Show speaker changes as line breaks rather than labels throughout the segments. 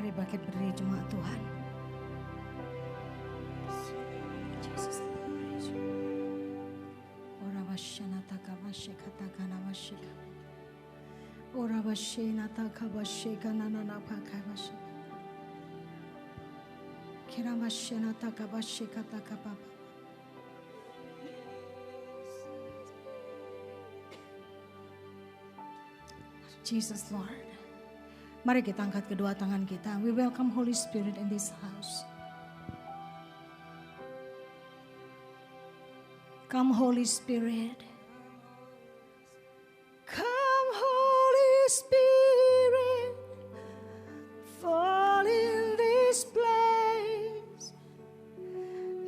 Mari bangkit berdiri jemaat Tuhan. Jesus, ora bashanata kabasheka takana basheka. Ora bashanata kabasheka nanana pakabasheka. Kira bashanata kabasheka takababa. Jesus Lord. Mari kita angkat kedua tangan kita. We welcome Holy Spirit in this house. Come Holy Spirit. Come Holy Spirit. Fall in this place.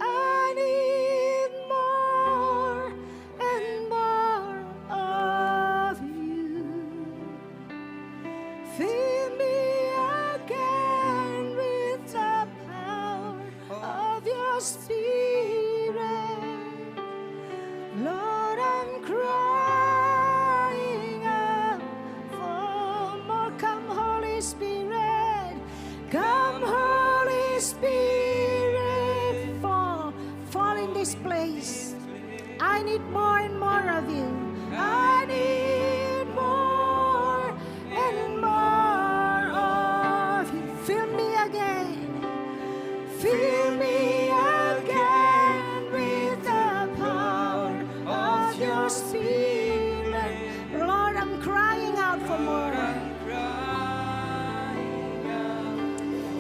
I need more and more of you. Fill me again with the power of your Spirit. Lord, I'm crying out for more. Come, Holy Spirit. Come, Holy Spirit. Fall in this place. I need more and more of you. I need more and more of you. Fill me again. Fill me again with the power of your Spirit. Lord, I'm crying out for more.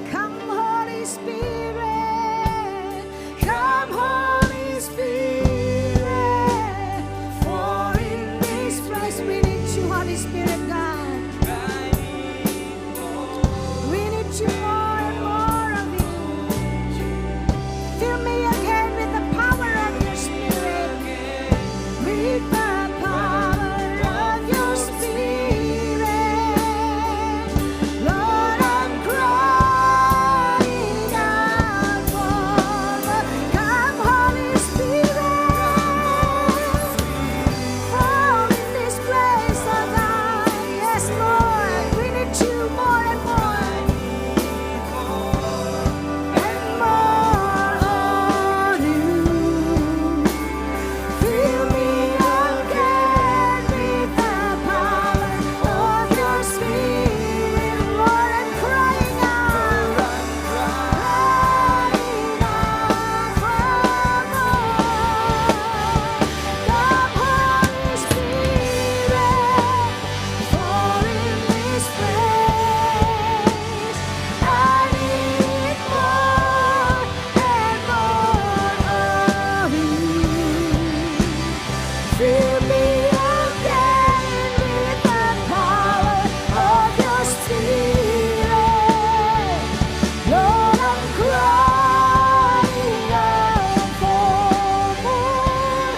Come, Holy Spirit. Come, Holy Spirit. For in this place we need you, Holy Spirit, God. We need you more and more of you. Fill me again with the power of your Spirit. With the power of your Spirit. Lord, I'm crying out for more. Come, Holy Spirit. Fall in this place, oh God. Yes, Lord. We need you more and more. And more of you. Fill me again with the power of your Spirit. Lord, I'm crying out for more. Come, Holy Spirit, fall in this place. I need more and more of you. Fill me again with the power of your Spirit. Lord, I'm crying out for more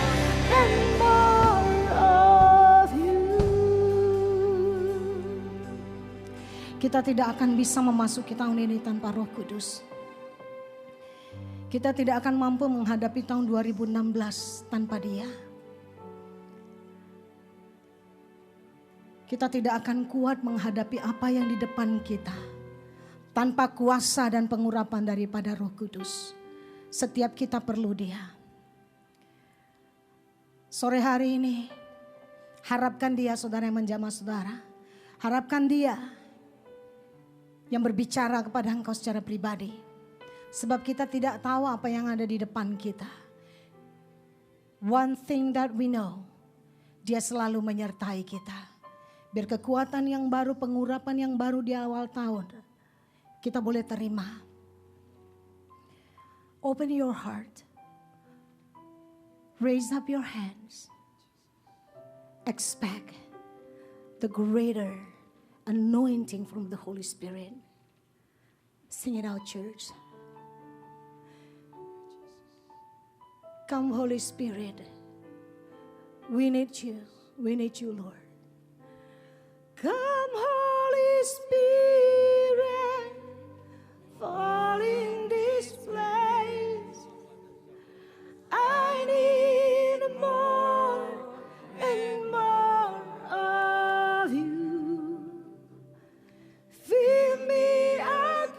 and more of you. Kita tidak akan bisa memasuki tahun ini tanpa Roh Kudus. Kita tidak akan mampu menghadapi tahun 2016 tanpa Dia. Kita tidak akan kuat menghadapi apa yang di depan kita tanpa kuasa dan pengurapan daripada Roh Kudus. Setiap kita perlu Dia. Sore hari ini, harapkan Dia, saudara yang menjamah saudara. Harapkan Dia yang berbicara kepada engkau secara pribadi. Sebab kita tidak tahu apa yang ada di depan kita. One thing that we know, Dia selalu menyertai kita. Biar kekuatan yang baru, pengurapan yang baru di awal tahun, kita boleh terima. Open your heart. Raise up your hands. Expect the greater anointing from the Holy Spirit. Sing it out, church. Come, Holy Spirit. We need you. We need you, Lord. Come, Holy Spirit. Fall in this place. I need more and more of you. Fill me again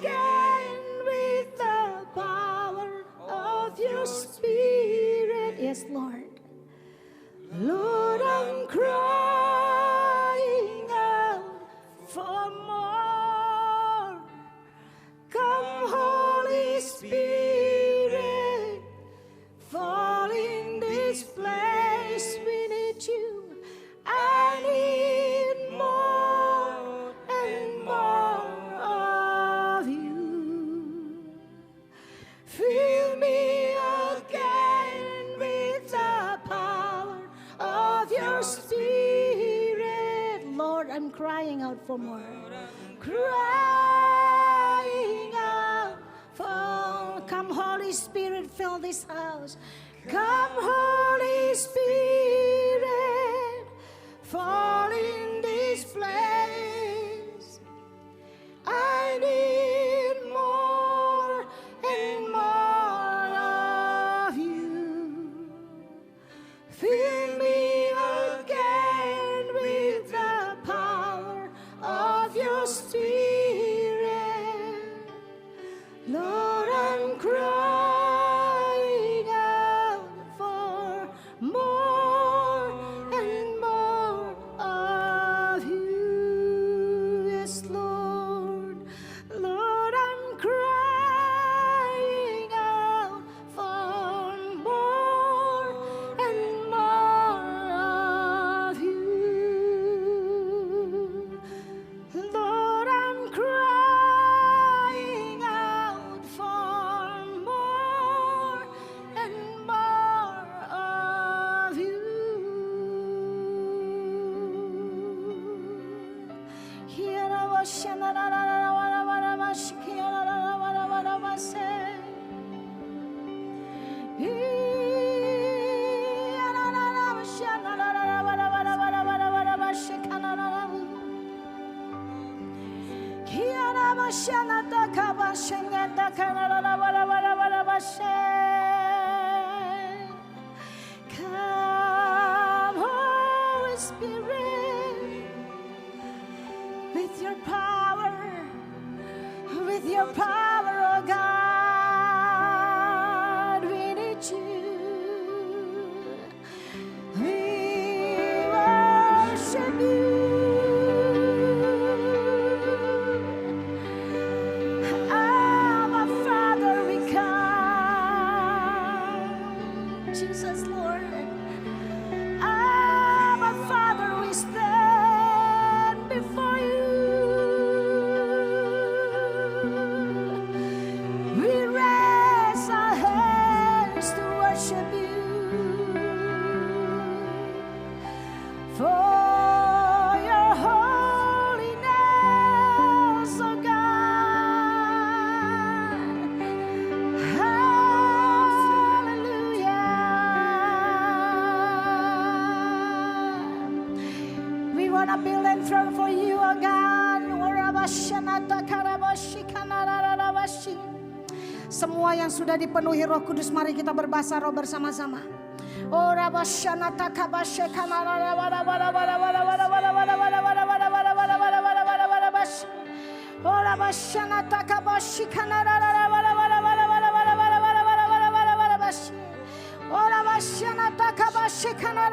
Lord, I'm crying out for more. Crying out for, come Holy Spirit, fill this house. Come Holy Spirit, fall in this place. I need more and more of you. Fill me again with the power of your Spirit. Lord, I'm crying out for more and more of you. Yes, Lord. Lord, I'm crying out for more and more of you. Lord, I'm crying out for more and more of you. Come, Holy Spirit, with your power, oh God, we need you. We worship you. Our Father, we come. Jesus, Lord. Our Father, we stand before you. We raise our hands to worship you. For your holiness, oh God. Hallelujah. We want to build a throne for you, oh God. Semua yang sudah dipenuhi Roh Kudus, mari kita berbahasa roh bersama-sama. Oh Rabasyana Takabashekana Oh Rabasyana Takabashikana Oh Rabasyana Takabashikana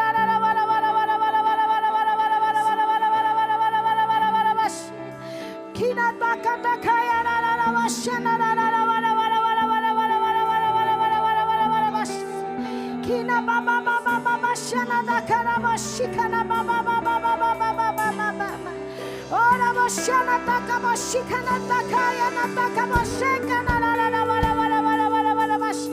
Kina Takatakaya Rabasyana Kina baba baba baba shana da karaba shikana baba baba baba baba baba ora bashana da kaba shikana da kaya na da kaba shikana la la la la bash.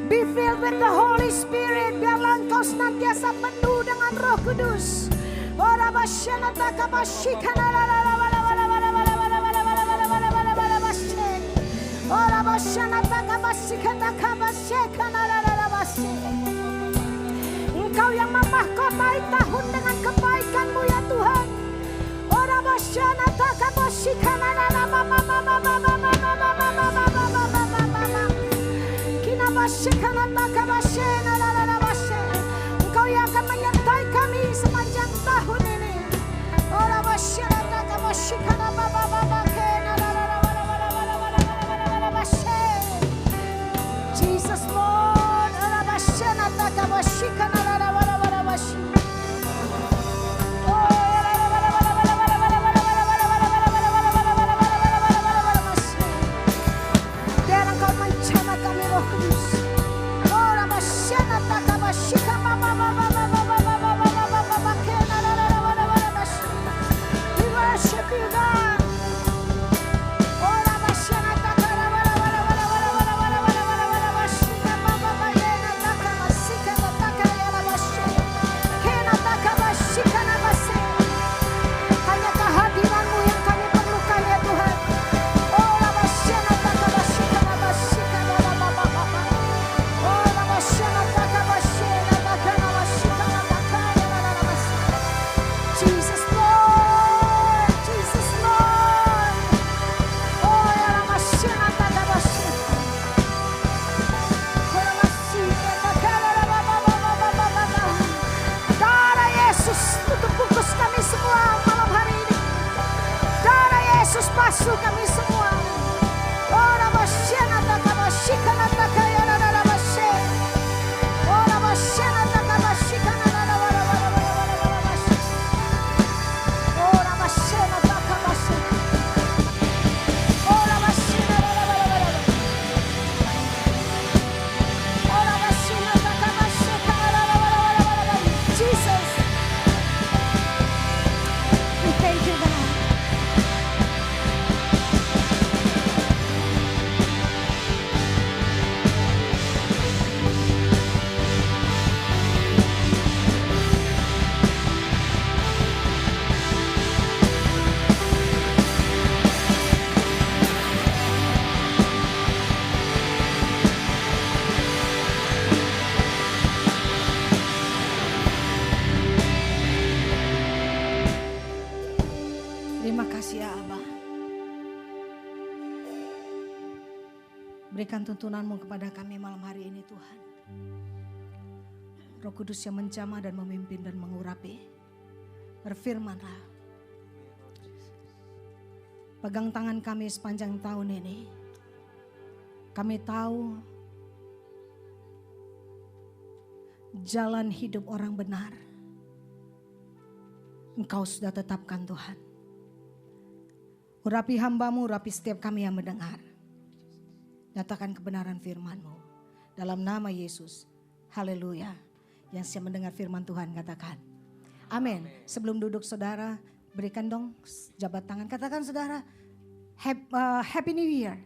Be filled with the Holy Spirit, biarlah engkau senantiasa penuh dengan Roh Kudus. Ora bashana da kaba shikana la la la bash. Ora bashana da kaba shikana kaba shikana la la. Engkau yang memahkotai tahun dengan kebaikan-Mu ya Tuhan. Ora basyana takaboshikana la mama mama mama mama mama kina basyikana takabashena la bashe. Engkau yang akan menyertai kami sepanjang tahun ini. Ora basyana takaboshikana baba baba kena la bashe. Jesus Lord. Takabashikana la bashi. Biar engkau mencana kami Roh Kudus. Oh rabasyana takabashika mama mama mama mama mama kena la bashi. We worship you God. Oh rabasyana takabashika mama mama semua malam hari ini. Darah Yesus basuh kami semua. Ora basyana takabashikana takayana darabashe. Ora basyana takabashikana darabashe. Ora basyana takabashe. Ora basyana darabashe. Ora basyana takabashe. Jesus, we thank you, God. Terima kasih ya Abah. Berikan tuntunan-Mu kepada kami malam hari ini Tuhan. Roh Kudus yang menjamah dan memimpin dan mengurapi. Berfirmanlah. Pegang tangan kami sepanjang tahun ini. Kami tahu jalan hidup orang benar Engkau sudah tetapkan Tuhan. Urapi hamba-Mu, urapi setiap kami yang mendengar. Nyatakan kebenaran firman-Mu. Dalam nama Yesus. Haleluya. Yang siap mendengar firman Tuhan katakan. Amin. Sebelum duduk saudara, berikan dong jabat tangan. Katakan saudara, Happy New Year.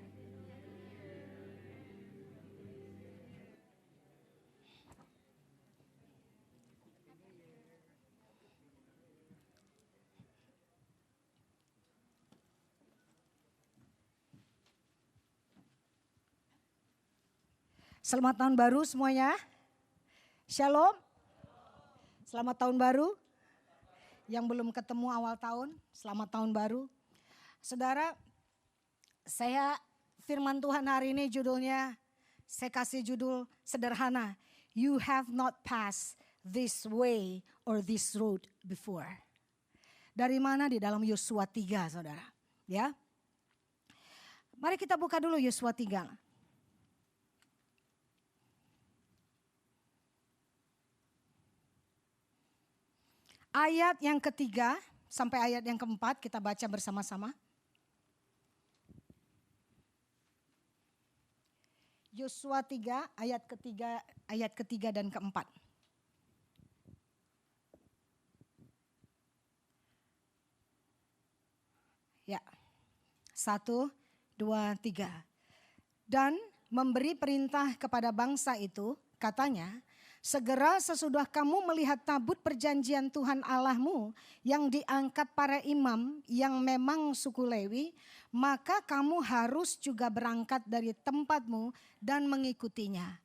Selamat tahun baru semuanya. Shalom. Selamat tahun baru. Yang belum ketemu awal tahun, selamat tahun baru. Saudara, saya firman Tuhan hari ini judulnya, saya kasih judul sederhana. You have not passed this way or this road before. Dari mana? Di dalam Yosua 3 saudara. Ya. Mari kita buka dulu Yosua 3. Ayat yang ketiga sampai ayat yang keempat kita baca bersama-sama. Yosua 3 ayat ketiga dan keempat. Ya, 1, 2, 3. Dan memberi perintah kepada bangsa itu, katanya, segera sesudah kamu melihat tabut perjanjian Tuhan Allahmu yang diangkat para imam yang memang suku Lewi, maka kamu harus juga berangkat dari tempatmu dan mengikutinya.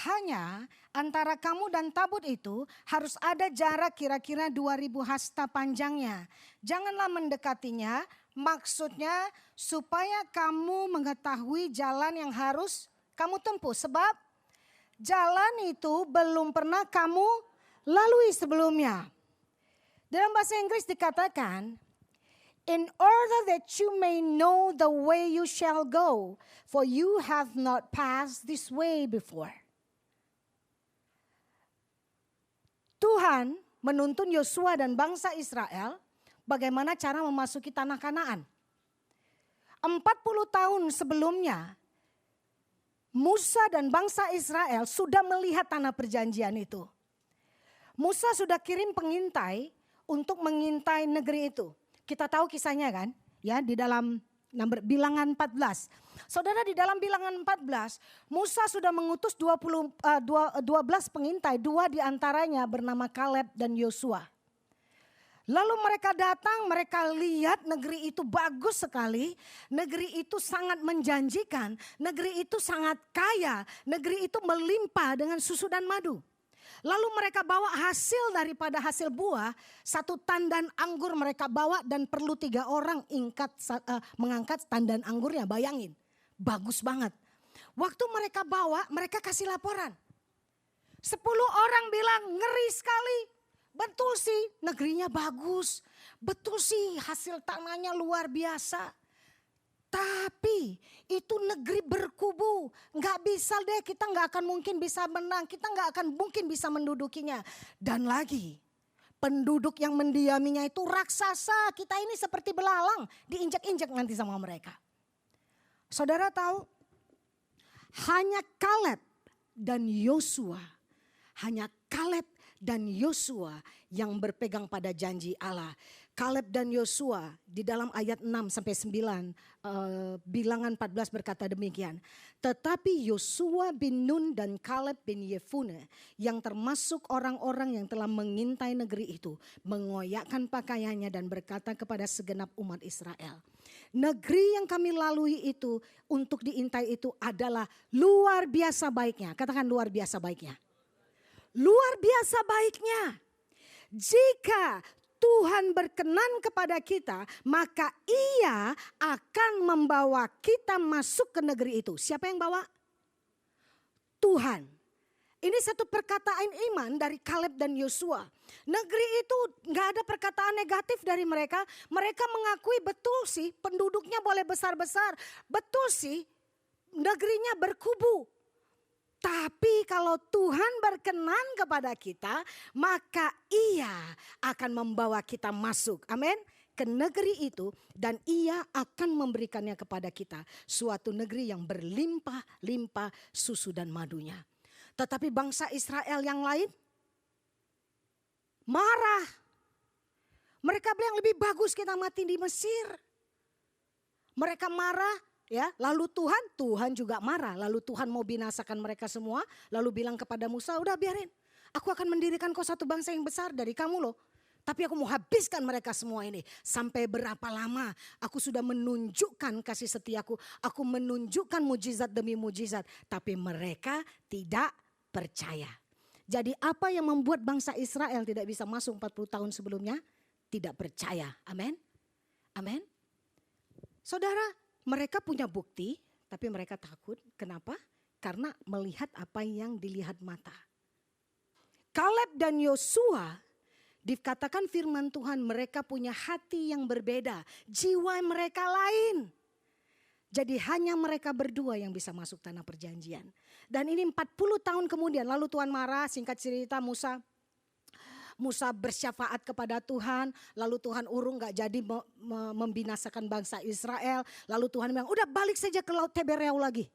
Hanya antara kamu dan tabut itu harus ada jarak kira-kira 2000 hasta panjangnya. Janganlah mendekatinya, maksudnya supaya kamu mengetahui jalan yang harus kamu tempuh. Sebab jalan itu belum pernah kamu lalui sebelumnya. Dalam bahasa Inggris dikatakan, in order that you may know the way you shall go, for you have not passed this way before. Tuhan menuntun Yosua dan bangsa Israel bagaimana cara memasuki tanah Kanaan. 40 tahun sebelumnya, Musa dan bangsa Israel sudah melihat tanah perjanjian itu. Musa sudah kirim pengintai untuk mengintai negeri itu. Kita tahu kisahnya kan? Ya, di dalam Bilangan 14. Saudara, di dalam Bilangan 14, Musa sudah mengutus 12 pengintai, 2 diantaranya bernama Kaleb dan Yosua. Lalu mereka datang, mereka lihat negeri itu bagus sekali, negeri itu sangat menjanjikan, negeri itu sangat kaya, negeri itu melimpah dengan susu dan madu. Lalu mereka bawa hasil daripada hasil buah, 1 tandan anggur mereka bawa dan perlu 3 orang mengangkat tandan anggurnya, bayangin. Bagus banget. Waktu mereka bawa, mereka kasih laporan. 10 orang bilang ngeri sekali. Betul sih negerinya bagus. Betul sih hasil tanahnya luar biasa. Tapi itu negeri berkubu. Gak bisa deh, kita gak akan mungkin bisa menang. Kita gak akan mungkin bisa mendudukinya. Dan lagi penduduk yang mendiaminya itu raksasa. Kita ini seperti belalang, diinjak-injak nanti sama mereka. Saudara tahu, hanya Kaleb dan Yosua, hanya Kaleb dan Yosua yang berpegang pada janji Allah. Kaleb dan Yosua di dalam ayat 6 sampai 9 Bilangan 14 berkata demikian. Tetapi Yosua bin Nun dan Kaleb bin Yefune yang termasuk orang-orang yang telah mengintai negeri itu mengoyakkan pakaiannya dan berkata kepada segenap umat Israel, negeri yang kami lalui itu untuk diintai itu adalah luar biasa baiknya. Katakan luar biasa baiknya. Luar biasa baiknya. Jika Tuhan berkenan kepada kita, maka Ia akan membawa kita masuk ke negeri itu. Siapa yang bawa? Tuhan. Ini satu perkataan iman dari Kaleb dan Yosua. Negeri itu gak ada perkataan negatif dari mereka. Mereka mengakui betul sih penduduknya boleh besar-besar. Betul sih negerinya berkubu. Tapi kalau Tuhan berkenan kepada kita, maka Ia akan membawa kita masuk. Amin. Ke negeri itu dan Ia akan memberikannya kepada kita. Suatu negeri yang berlimpah-limpah susu dan madunya. Tetapi bangsa Israel yang lain marah. Mereka bilang lebih bagus kita mati di Mesir. Mereka marah. Ya, lalu Tuhan juga marah. Lalu Tuhan mau binasakan mereka semua. Lalu bilang kepada Musa, udah biarin. Aku akan mendirikan kau satu bangsa yang besar dari kamu loh. Tapi aku mau habiskan mereka semua ini. Sampai berapa lama aku sudah menunjukkan kasih setiaku. Aku menunjukkan mujizat demi mujizat. Tapi mereka tidak percaya. Jadi apa yang membuat bangsa Israel tidak bisa masuk 40 tahun sebelumnya? Tidak percaya. Amin. Amin. Saudara, mereka punya bukti, tapi mereka takut. Kenapa? Karena melihat apa yang dilihat mata. Kaleb dan Yosua, dikatakan firman Tuhan, mereka punya hati yang berbeda. Jiwa mereka lain. Jadi hanya mereka berdua yang bisa masuk tanah perjanjian. Dan ini 40 tahun kemudian, lalu Tuhan marah, singkat cerita Musa bersyafaat kepada Tuhan, lalu Tuhan urung gak jadi membinasakan bangsa Israel. Lalu Tuhan bilang, udah balik saja ke Laut Tibereau lagi.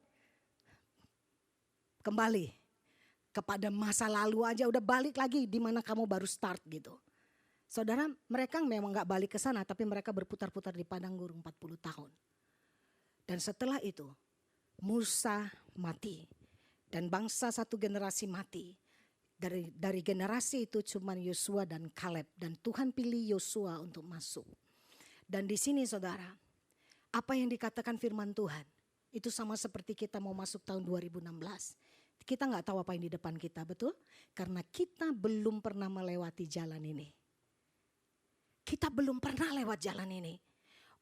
Kembali kepada masa lalu aja, udah balik lagi di mana kamu baru start gitu. Saudara, mereka memang gak balik ke sana, tapi mereka berputar-putar di padang gurun 40 tahun. Dan setelah itu, Musa mati dan bangsa satu generasi mati. Dari generasi itu cuma Yosua dan Kaleb. Dan Tuhan pilih Yosua untuk masuk. Dan di sini saudara, apa yang dikatakan firman Tuhan, itu sama seperti kita mau masuk tahun 2016. Kita gak tahu apa yang di depan kita, betul? Karena kita belum pernah melewati jalan ini. Kita belum pernah lewat jalan ini.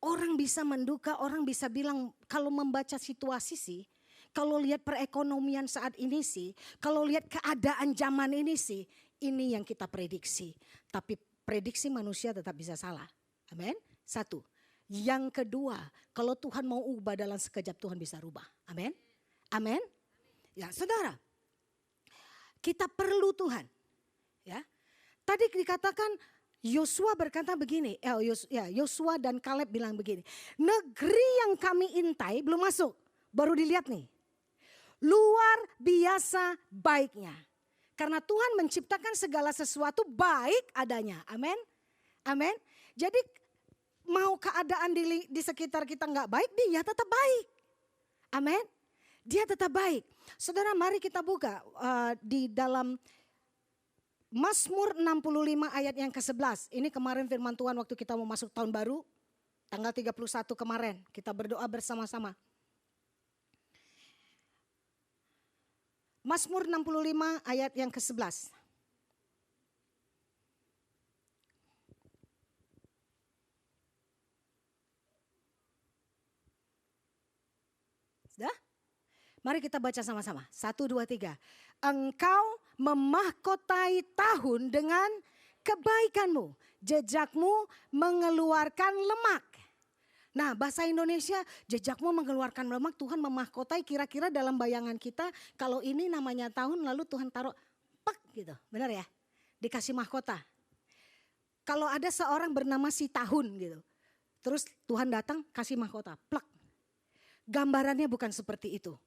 Orang bisa menduga, orang bisa bilang kalau membaca situasi sih, kalau lihat perekonomian saat ini sih, kalau lihat keadaan zaman ini sih, ini yang kita prediksi. Tapi prediksi manusia tetap bisa salah. Amin. Satu. Yang kedua, kalau Tuhan mau ubah dalam sekejap Tuhan bisa rubah. Amin. Amin. Ya, saudara. Kita perlu Tuhan. Ya. Tadi dikatakan Yosua berkata begini, Yosua dan Kaleb bilang begini. Negeri yang kami intai belum masuk, baru dilihat nih. Luar biasa baiknya. Karena Tuhan menciptakan segala sesuatu baik adanya. Amin. Amin. Jadi mau keadaan di sekitar kita gak baik, dia tetap baik. Amin. Dia tetap baik. Saudara, mari kita buka di dalam Mazmur 65 ayat yang ke-11. Ini kemarin firman Tuhan waktu kita mau masuk tahun baru. Tanggal 31 kemarin kita berdoa bersama-sama. Mazmur 65 ayat yang ke-11. Sudah? Mari kita baca sama-sama. 1, 2, 3. Engkau memahkotai tahun dengan kebaikanmu. Jejakmu mengeluarkan lemak. Nah, bahasa Indonesia, jejakmu mengeluarkan lemak, Tuhan memahkotai, kira-kira dalam bayangan kita, kalau ini namanya tahun lalu Tuhan taruh pek gitu, benar ya? Dikasih mahkota. Kalau ada seorang bernama si tahun gitu, terus Tuhan datang kasih mahkota, plek. Gambarannya bukan seperti itu.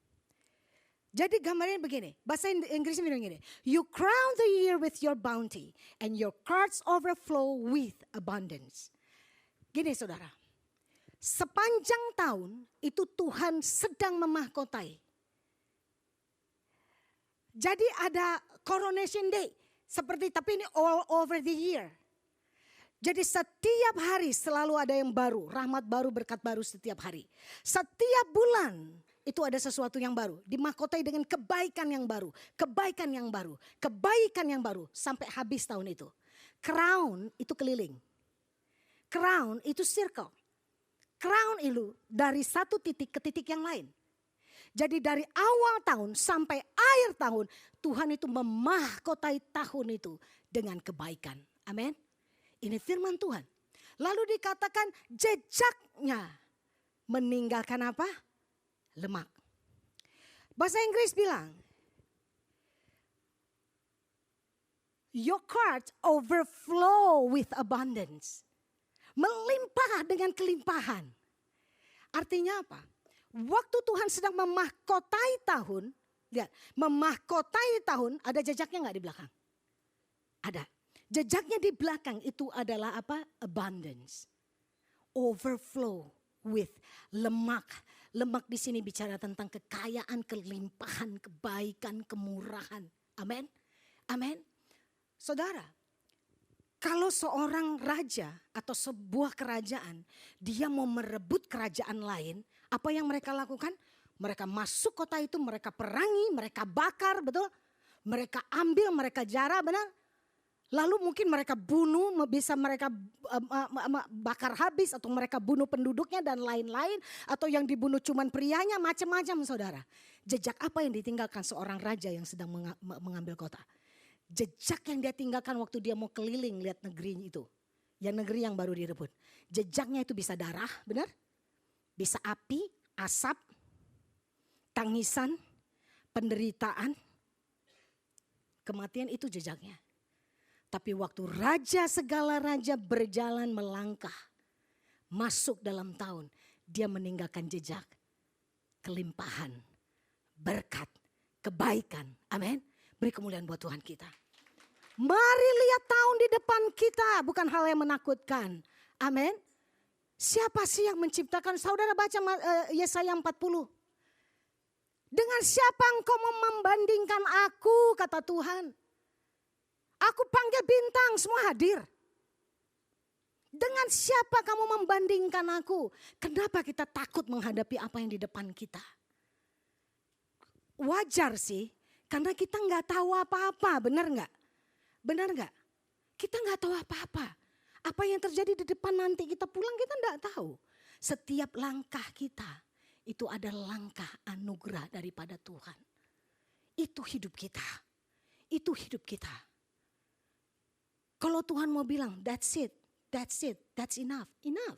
Jadi gambarnya begini, bahasa Inggrisnya bilang gini, you crown the year with your bounty and your carts overflow with abundance. Gini saudara, sepanjang tahun itu Tuhan sedang memahkotai. Jadi ada coronation day, seperti tapi ini all over the year. Jadi setiap hari selalu ada yang baru, rahmat baru, berkat baru setiap hari. Setiap bulan itu ada sesuatu yang baru, dimahkotai dengan kebaikan yang baru, kebaikan yang baru, kebaikan yang baru sampai habis tahun itu. Crown itu keliling. Crown itu circle. Crown itu dari satu titik ke titik yang lain. Jadi dari awal tahun sampai akhir tahun Tuhan itu memahkotai tahun itu dengan kebaikan. Amin. Ini firman Tuhan. Lalu dikatakan jejaknya meninggalkan apa? Lemak. Bahasa Inggris bilang, your cart overflow with abundance. Melimpah dengan kelimpahan. Artinya apa? Waktu Tuhan sedang memahkotai tahun, lihat, memahkotai tahun, ada jejaknya nggak di belakang? Ada. Jejaknya di belakang itu adalah apa? Abundance. Overflow with lemak. Lemak di sini bicara tentang kekayaan, kelimpahan, kebaikan, kemurahan. Amin. Amin. Saudara, kalau seorang raja atau sebuah kerajaan, dia mau merebut kerajaan lain, apa yang mereka lakukan? Mereka masuk kota itu, mereka perangi, mereka bakar, betul? Mereka ambil, mereka jarah, benar? Lalu mungkin mereka bunuh, bisa mereka bakar habis atau mereka bunuh penduduknya dan lain-lain. Atau yang dibunuh cuman prianya, macam-macam saudara. Jejak apa yang ditinggalkan seorang raja yang sedang mengambil kota? Jejak yang dia tinggalkan waktu dia mau keliling lihat negeri itu. Yang negeri yang baru direbut. Jejaknya itu bisa darah, benar? Bisa api, asap, tangisan, penderitaan. Kematian itu jejaknya. Tapi waktu raja segala raja berjalan melangkah. Masuk dalam tahun. Dia meninggalkan jejak. Kelimpahan. Berkat. Kebaikan. Amin. Beri kemuliaan buat Tuhan kita. Mari lihat tahun di depan kita. Bukan hal yang menakutkan. Amin. Siapa sih yang menciptakan? Saudara baca Yesaya 40. Dengan siapa engkau membandingkan aku, kata Tuhan. Aku panggil bintang, semua hadir. Dengan siapa kamu membandingkan aku? Kenapa kita takut menghadapi apa yang di depan kita? Wajar sih, karena kita nggak tahu apa-apa, benar nggak? Benar nggak? Kita nggak tahu apa-apa. Apa yang terjadi di depan nanti kita pulang kita nggak tahu. Setiap langkah kita itu ada langkah anugerah daripada Tuhan. Itu hidup kita. Itu hidup kita. Kalau Tuhan mau bilang, that's it, that's enough, enough.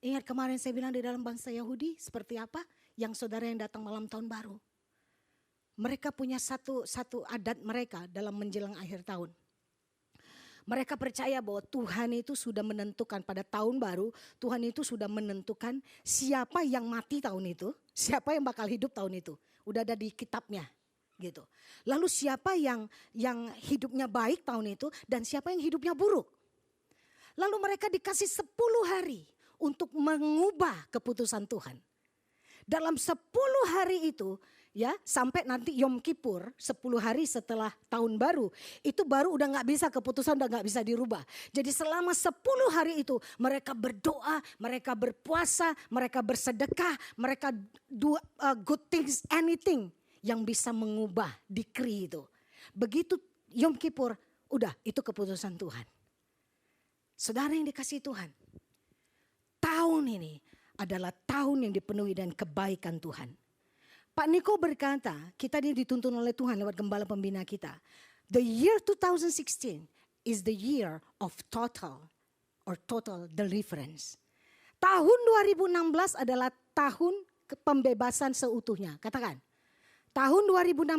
Ingat kemarin saya bilang di dalam bangsa Yahudi seperti apa? Yang saudara yang datang malam tahun baru. Mereka punya satu adat mereka dalam menjelang akhir tahun. Mereka percaya bahwa Tuhan itu sudah menentukan pada tahun baru, Tuhan itu sudah menentukan siapa yang mati tahun itu, siapa yang bakal hidup tahun itu. Udah ada di kitabnya. Gitu. Lalu siapa yang hidupnya baik tahun itu dan siapa yang hidupnya buruk. Lalu mereka dikasih 10 hari untuk mengubah keputusan Tuhan. Dalam 10 hari itu ya sampai nanti Yom Kippur 10 hari setelah tahun baru. Itu baru udah gak bisa keputusan udah gak bisa dirubah. Jadi selama 10 hari itu mereka berdoa, mereka berpuasa, mereka bersedekah, mereka do good things anything. Yang bisa mengubah decree itu. Begitu Yom Kippur, udah itu keputusan Tuhan. Saudara yang dikasihi Tuhan. Tahun ini adalah tahun yang dipenuhi dengan kebaikan Tuhan. Pak Niko berkata, kita ini dituntun oleh Tuhan lewat gembala pembina kita. The year 2016 is the year of total deliverance. Tahun 2016 adalah tahun pembebasan seutuhnya. Katakan, tahun 2016,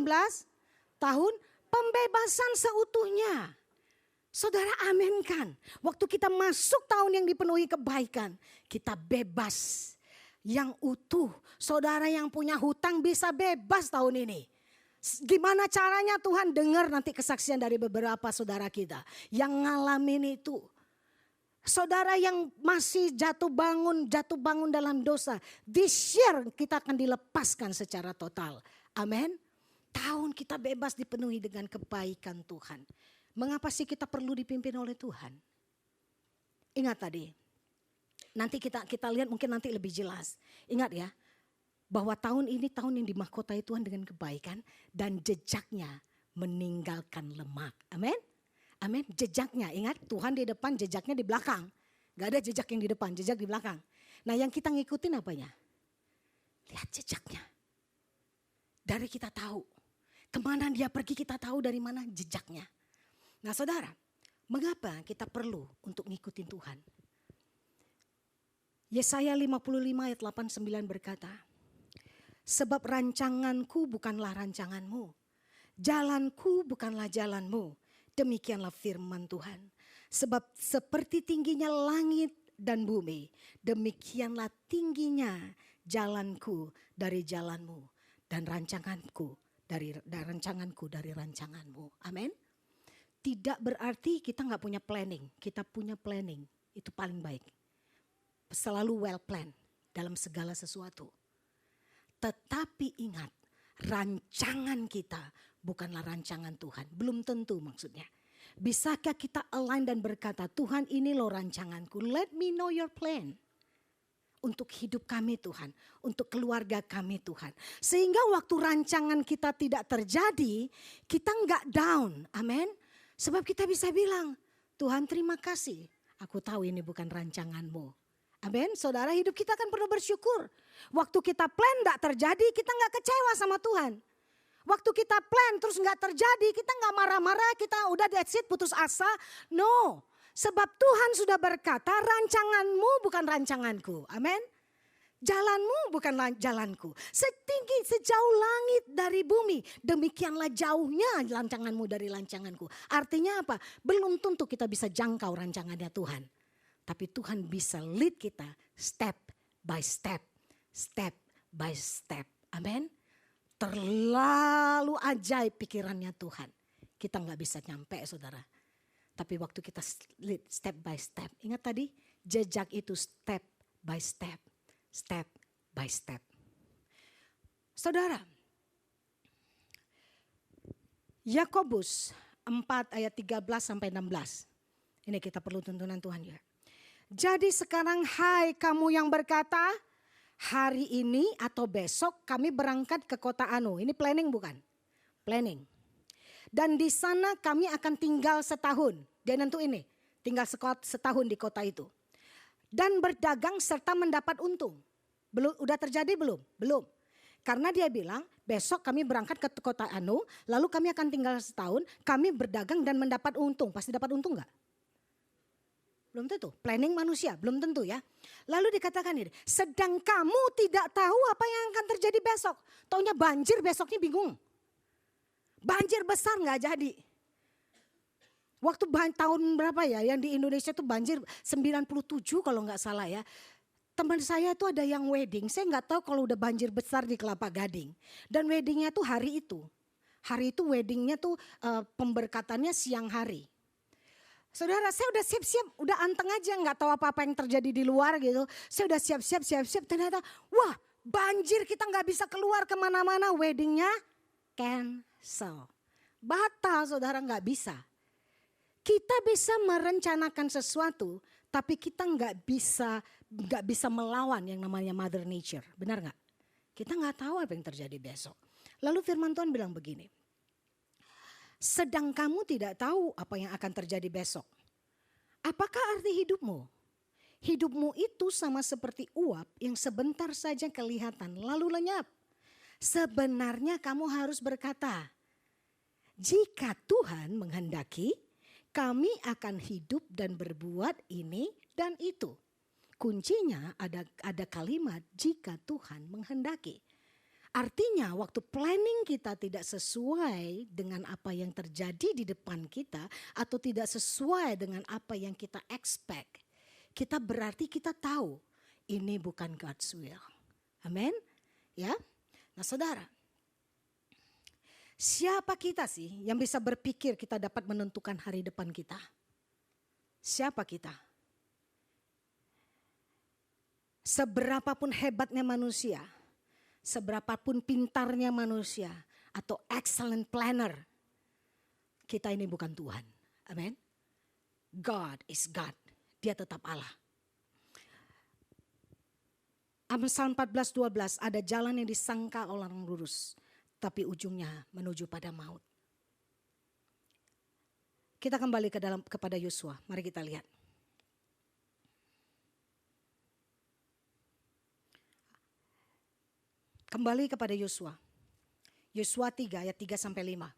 tahun pembebasan seutuhnya. Saudara aminkan, waktu kita masuk tahun yang dipenuhi kebaikan, kita bebas yang utuh. Saudara yang punya hutang bisa bebas tahun ini. Gimana caranya Tuhan? Dengar nanti kesaksian dari beberapa saudara kita yang ngalamin itu. Saudara yang masih jatuh bangun dalam dosa. This year kita akan dilepaskan secara total. Amin. Tahun kita bebas dipenuhi dengan kebaikan Tuhan. Mengapa sih kita perlu dipimpin oleh Tuhan? Ingat tadi, nanti kita lihat mungkin nanti lebih jelas. Ingat ya, bahwa tahun ini tahun yang dimahkotai Tuhan dengan kebaikan dan jejaknya meninggalkan lemak. Amin. Amin. Jejaknya, ingat Tuhan di depan, jejaknya di belakang. Gak ada jejak yang di depan, jejak di belakang. Nah yang kita ngikutin apanya? Lihat jejaknya. Dari kita tahu, kemana dia pergi kita tahu dari mana jejaknya. Nah saudara, mengapa kita perlu untuk ngikutin Tuhan? Yesaya 55 ayat 8-9 berkata, sebab rancanganku bukanlah rancanganmu, jalanku bukanlah jalanmu, demikianlah firman Tuhan. Sebab seperti tingginya langit dan bumi, demikianlah tingginya jalanku dari jalanmu dan rancanganku dari rancanganmu. Amin. Tidak berarti kita gak punya planning. Kita punya planning. Itu paling baik. Selalu well planned dalam segala sesuatu. Tetapi ingat, rancangan kita bukanlah rancangan Tuhan. Belum tentu maksudnya. Bisakah kita align dan berkata, Tuhan ini loh rancanganku. Let me know your plan. Untuk hidup kami Tuhan. Untuk keluarga kami Tuhan. Sehingga waktu rancangan kita tidak terjadi, kita gak down. Amin. Sebab kita bisa bilang, Tuhan terima kasih. Aku tahu ini bukan rancanganmu. Amin. Saudara, hidup kita kan perlu bersyukur. Waktu kita plan gak terjadi, kita gak kecewa sama Tuhan. Waktu kita plan terus gak terjadi, kita gak marah-marah, kita udah that's it, putus asa. No. Sebab Tuhan sudah berkata, rancanganmu bukan rancanganku. Amin. Jalanmu bukanlah jalanku. Setinggi sejauh langit dari bumi. Demikianlah jauhnya rancanganmu dari rancanganku. Artinya apa? Belum tentu kita bisa jangkau rancangannya Tuhan. Tapi Tuhan bisa lead kita step by step. Step by step. Amin. Terlalu ajaib pikirannya Tuhan. Kita gak bisa nyampe saudara. Tapi waktu kita lead step by step. Ingat tadi jejak itu step by step. Step by step. Saudara, Yakobus 4 ayat 13-16. Ini kita perlu tuntunan Tuhan ya. Jadi sekarang hai kamu yang berkata, hari ini atau besok kami berangkat ke kota Anu. Ini planning bukan? Planning. Dan di sana kami akan tinggal setahun. Dia nentuin ini, tinggal setahun di kota itu. Dan berdagang serta mendapat untung. Belum, udah terjadi belum? Belum. Karena dia bilang besok kami berangkat ke kota Anu, lalu kami akan tinggal setahun, kami berdagang dan mendapat untung. Pasti dapat untung gak? Belum tentu. Planning manusia, belum tentu ya. Lalu dikatakan ini, sedang kamu tidak tahu apa yang akan terjadi besok. Taunya banjir besoknya bingung. Banjir besar gak jadi. Waktu tahun berapa ya yang di Indonesia tuh banjir 97 kalau nggak salah ya. Teman saya tuh ada yang wedding, saya nggak tahu kalau udah banjir besar di Kelapa Gading. Dan weddingnya tuh hari itu. Hari itu weddingnya tuh pemberkatannya siang hari. Saudara, saya udah siap-siap, udah anteng aja nggak tahu apa-apa yang terjadi di luar gitu. Saya udah siap-siap, ternyata wah banjir kita nggak bisa keluar kemana-mana, weddingnya cancel. Batal saudara, nggak bisa. Kita bisa merencanakan sesuatu, tapi kita nggak bisa melawan yang namanya Mother Nature, benar nggak? Kita nggak tahu apa yang terjadi besok. Lalu Firman Tuhan bilang begini, sedang kamu tidak tahu apa yang akan terjadi besok. Apakah arti hidupmu? Hidupmu itu sama seperti uap yang sebentar saja kelihatan lalu lenyap. Sebenarnya kamu harus berkata, Jika Tuhan menghendaki, kami akan hidup dan berbuat ini dan itu. Kuncinya ada kalimat jika Tuhan menghendaki. Artinya waktu planning kita tidak sesuai dengan apa yang terjadi di depan kita atau tidak sesuai dengan apa yang kita expect, kita berarti kita tahu ini bukan God's will. Amin. Ya. Nah, Saudara, siapa kita sih yang bisa berpikir kita dapat menentukan hari depan kita? Siapa kita? Seberapapun hebatnya manusia, seberapapun pintarnya manusia atau excellent planner, kita ini bukan Tuhan. Amin. God is God. Dia tetap Allah. Amsal 14:12, ada jalan yang disangka orang lurus, tapi ujungnya menuju pada maut. Kita kembali kepada Yosua. Mari kita lihat. Kembali kepada Yosua. Yosua 3 ayat 3-5.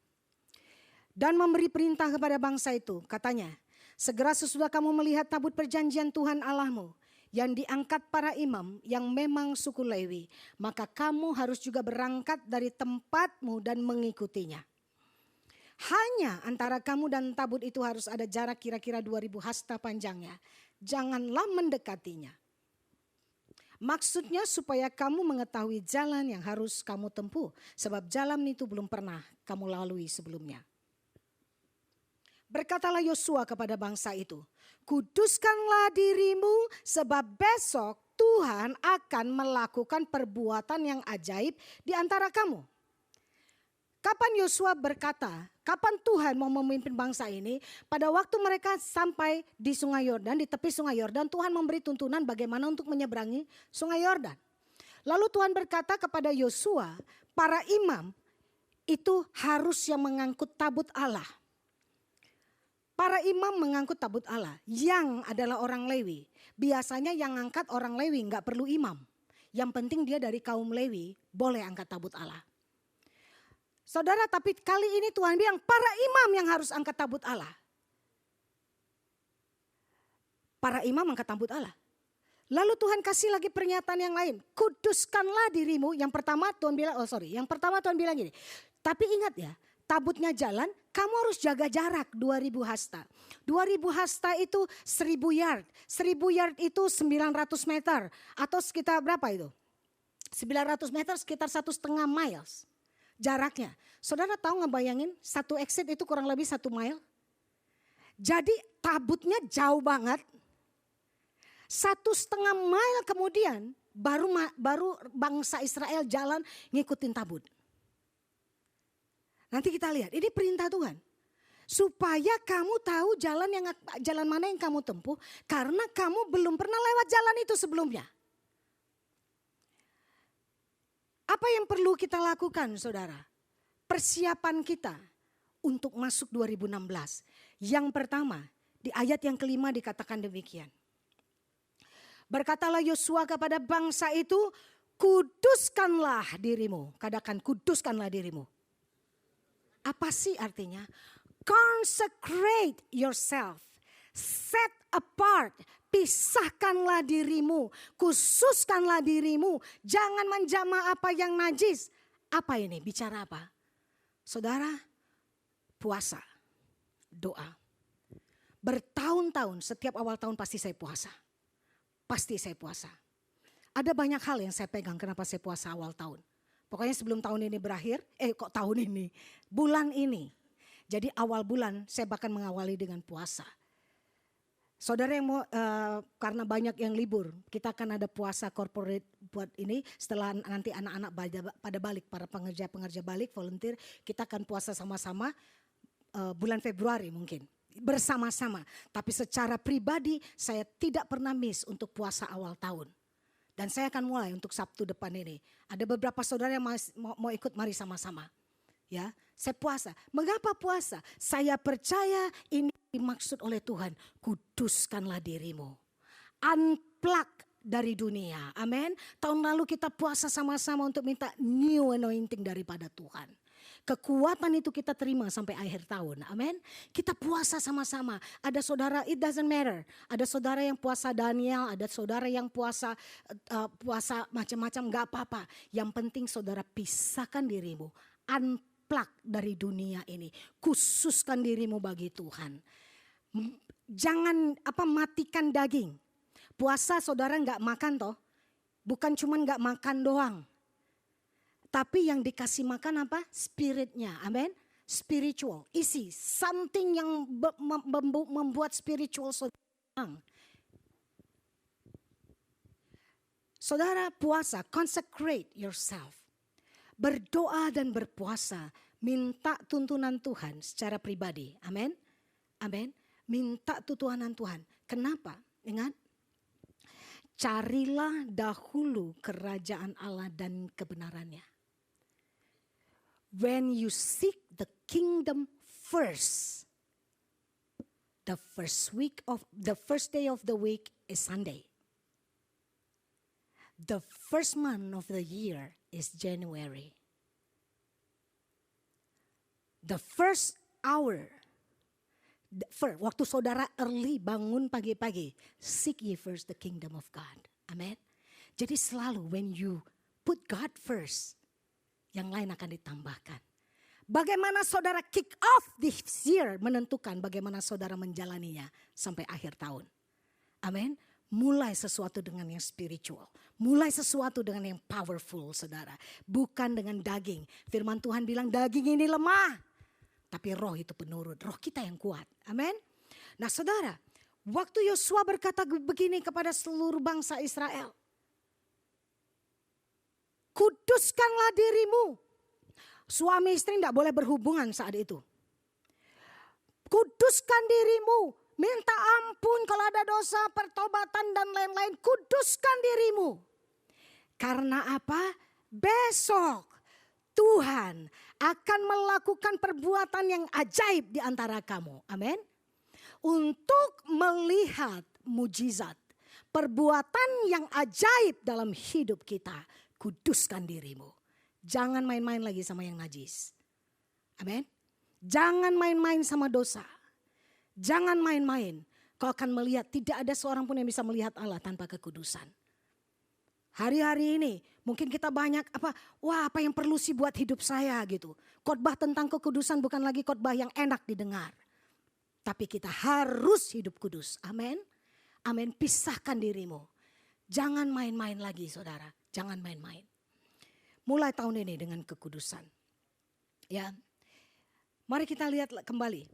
Dan memberi perintah kepada bangsa itu, katanya, segera sesudah kamu melihat tabut perjanjian Tuhan Allahmu yang diangkat para imam yang memang suku Lewi, maka kamu harus juga berangkat dari tempatmu dan mengikutinya. Hanya antara kamu dan tabut itu harus ada jarak kira-kira 2000 hasta panjangnya. Janganlah mendekatinya. Maksudnya supaya kamu mengetahui jalan yang harus kamu tempuh. Sebab jalan itu belum pernah kamu lalui sebelumnya. Berkatalah Yosua kepada bangsa itu, kuduskanlah dirimu sebab besok Tuhan akan melakukan perbuatan yang ajaib di antara kamu. Kapan Yosua berkata, kapan Tuhan mau memimpin bangsa ini? Pada waktu mereka sampai di Sungai Yordan, di tepi Sungai Yordan, Tuhan memberi tuntunan bagaimana untuk menyeberangi Sungai Yordan. Lalu Tuhan berkata kepada Yosua, para imam itu harus yang mengangkut tabut Allah. Para imam mengangkut tabut Allah yang adalah orang Lewi. Biasanya yang angkat orang Lewi enggak perlu imam. Yang penting dia dari kaum Lewi boleh angkat tabut Allah. Saudara, tapi kali ini Tuhan bilang para imam yang harus angkat tabut Allah. Para imam angkat tabut Allah. Lalu Tuhan kasih lagi pernyataan yang lain. Kuduskanlah dirimu. Yang pertama Tuhan bilang gini. Tapi ingat ya, tabutnya jalan, kamu harus jaga jarak 2000 hasta. 2000 hasta itu 1000 yard. 1000 yard itu 900 meter. Atau sekitar berapa itu? 900 meter sekitar 1,5 miles. Jaraknya. Saudara tahu ngebayangin satu exit itu kurang lebih 1 mile. Jadi tabutnya jauh banget. 1,5 mile kemudian baru bangsa Israel jalan ngikutin tabut. Nanti kita lihat, ini perintah Tuhan. Supaya kamu tahu jalan mana yang kamu tempuh karena kamu belum pernah lewat jalan itu sebelumnya. Apa yang perlu kita lakukan, saudara? Persiapan kita untuk masuk 2016. Yang pertama, di ayat yang kelima dikatakan demikian. Berkatalah Yosua kepada bangsa itu, kuduskanlah dirimu. Katakan, kuduskanlah dirimu. Apa sih artinya? Consecrate yourself. Set apart. Pisahkanlah dirimu, khususkanlah dirimu, jangan menjamah apa yang najis. Apa ini? Bicara apa? Saudara, puasa, doa. Bertahun-tahun, setiap awal tahun pasti saya puasa. Pasti saya puasa. Ada banyak hal yang saya pegang kenapa saya puasa awal tahun. Pokoknya sebelum tahun ini berakhir, bulan ini. Jadi awal bulan saya bahkan mengawali dengan puasa. Saudara yang mau, karena banyak yang libur, kita akan ada puasa corporate buat ini. Setelah nanti anak-anak pada balik, para pengerja-pengerja balik, volunteer, kita akan puasa sama-sama bulan Februari mungkin. Bersama-sama. Tapi secara pribadi saya tidak pernah miss untuk puasa awal tahun. Dan saya akan mulai untuk Sabtu depan ini. Ada beberapa saudara yang mau ikut, mari sama-sama. Ya, saya puasa. Mengapa puasa? Saya percaya ini dimaksud oleh Tuhan, kuduskanlah dirimu. Unplug dari dunia. Amin. Tahun lalu kita puasa sama-sama untuk minta new anointing daripada Tuhan. Kekuatan itu kita terima sampai akhir tahun. Amin. Kita puasa sama-sama. Ada saudara, it doesn't matter. Ada saudara yang puasa Daniel, ada saudara yang puasa macam-macam, gak apa-apa. Yang penting saudara pisahkan dirimu. Unplug dari dunia ini. Khususkan dirimu bagi Tuhan. Jangan matikan daging. Puasa saudara gak makan toh. Bukan cuma gak makan doang. Tapi yang dikasih makan apa? Spiritnya, amin. Spiritual, isi. Something yang membuat spiritual saudara. Saudara puasa, consecrate yourself. Berdoa dan berpuasa, minta tuntunan Tuhan secara pribadi, amin. Amin. Minta tuntunan Tuhan. Kenapa? Ingat. Carilah dahulu kerajaan Allah dan kebenarannya. When you seek the kingdom first, the first day of the week is Sunday. The first month of the year is January. The first hour, waktu saudara early bangun pagi-pagi, seek ye first the kingdom of God. Amen. Jadi selalu when you put God first, yang lain akan ditambahkan. Bagaimana saudara kick off this year menentukan bagaimana saudara menjalaninya sampai akhir tahun. Amin. Mulai sesuatu dengan yang spiritual. Mulai sesuatu dengan yang powerful saudara. Bukan dengan daging. Firman Tuhan bilang daging ini lemah. Tapi roh itu penurut. Roh kita yang kuat. Amin. Nah saudara. Waktu Yosua berkata begini kepada seluruh bangsa Israel. Kuduskanlah dirimu. Suami istri tidak boleh berhubungan saat itu. Kuduskan dirimu. Minta ampun kalau ada dosa, pertobatan dan lain-lain. Kuduskan dirimu. Karena apa? Besok Tuhan akan melakukan perbuatan yang ajaib di antara kamu. Amin. Untuk melihat mujizat. Perbuatan yang ajaib dalam hidup kita. Kuduskan dirimu. Jangan main-main lagi sama yang najis. Amin. Jangan main-main sama dosa. Jangan main-main. Kau akan melihat tidak ada seorang pun yang bisa melihat Allah tanpa kekudusan. Hari-hari ini mungkin kita banyak apa yang perlu sih buat hidup saya gitu. Khotbah tentang kekudusan bukan lagi khotbah yang enak didengar. Tapi kita harus hidup kudus. Amin. Amin. Pisahkan dirimu. Jangan main-main lagi saudara. Jangan main-main. Mulai tahun ini dengan kekudusan. Ya. Mari kita lihat kembali.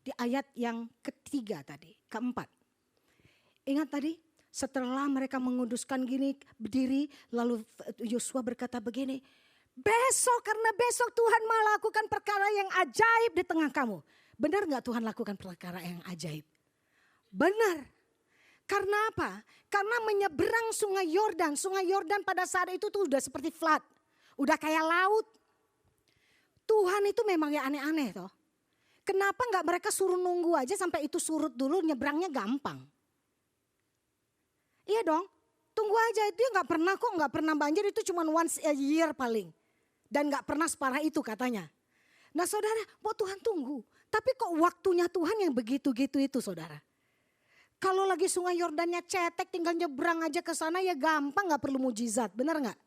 Di ayat yang ketiga tadi. Keempat. Ingat tadi. Setelah mereka menguduskan diri. Lalu Yosua berkata begini. Besok karena besok Tuhan melakukan perkara yang ajaib di tengah kamu. Benar gak Tuhan lakukan perkara yang ajaib? Benar. Karena apa? Karena menyeberang sungai Yordan. Sungai Yordan pada saat itu tuh udah seperti flood. Udah kayak laut. Tuhan itu memang ya aneh-aneh toh. Kenapa gak mereka suruh nunggu aja sampai itu surut dulu, nyebrangnya gampang. Iya dong. Tunggu aja, itu gak pernah banjir, itu cuma once a year paling. Dan gak pernah separah itu katanya. Nah saudara, mau Tuhan tunggu. Tapi kok waktunya Tuhan yang begitu-gitu itu saudara. Kalau lagi sungai Yordannya cetek tinggal nyebrang aja ke sana ya gampang, gak perlu mujizat, benar gak?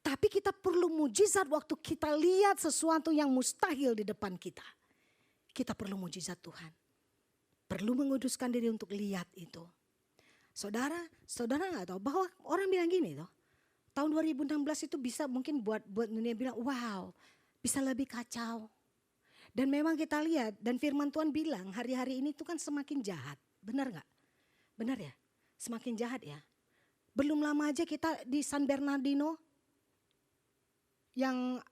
Tapi kita perlu mujizat waktu kita lihat sesuatu yang mustahil di depan kita. Kita perlu mujizat Tuhan. Perlu menguduskan diri untuk lihat itu. Saudara gak tahu bahwa orang bilang gini toh. Tahun 2016 itu bisa mungkin buat dunia bilang wow bisa lebih kacau. Dan memang kita lihat dan firman Tuhan bilang hari-hari ini tuh kan semakin jahat. Benar gak? Benar ya? Semakin jahat ya. Belum lama aja kita di San Bernardino. Yang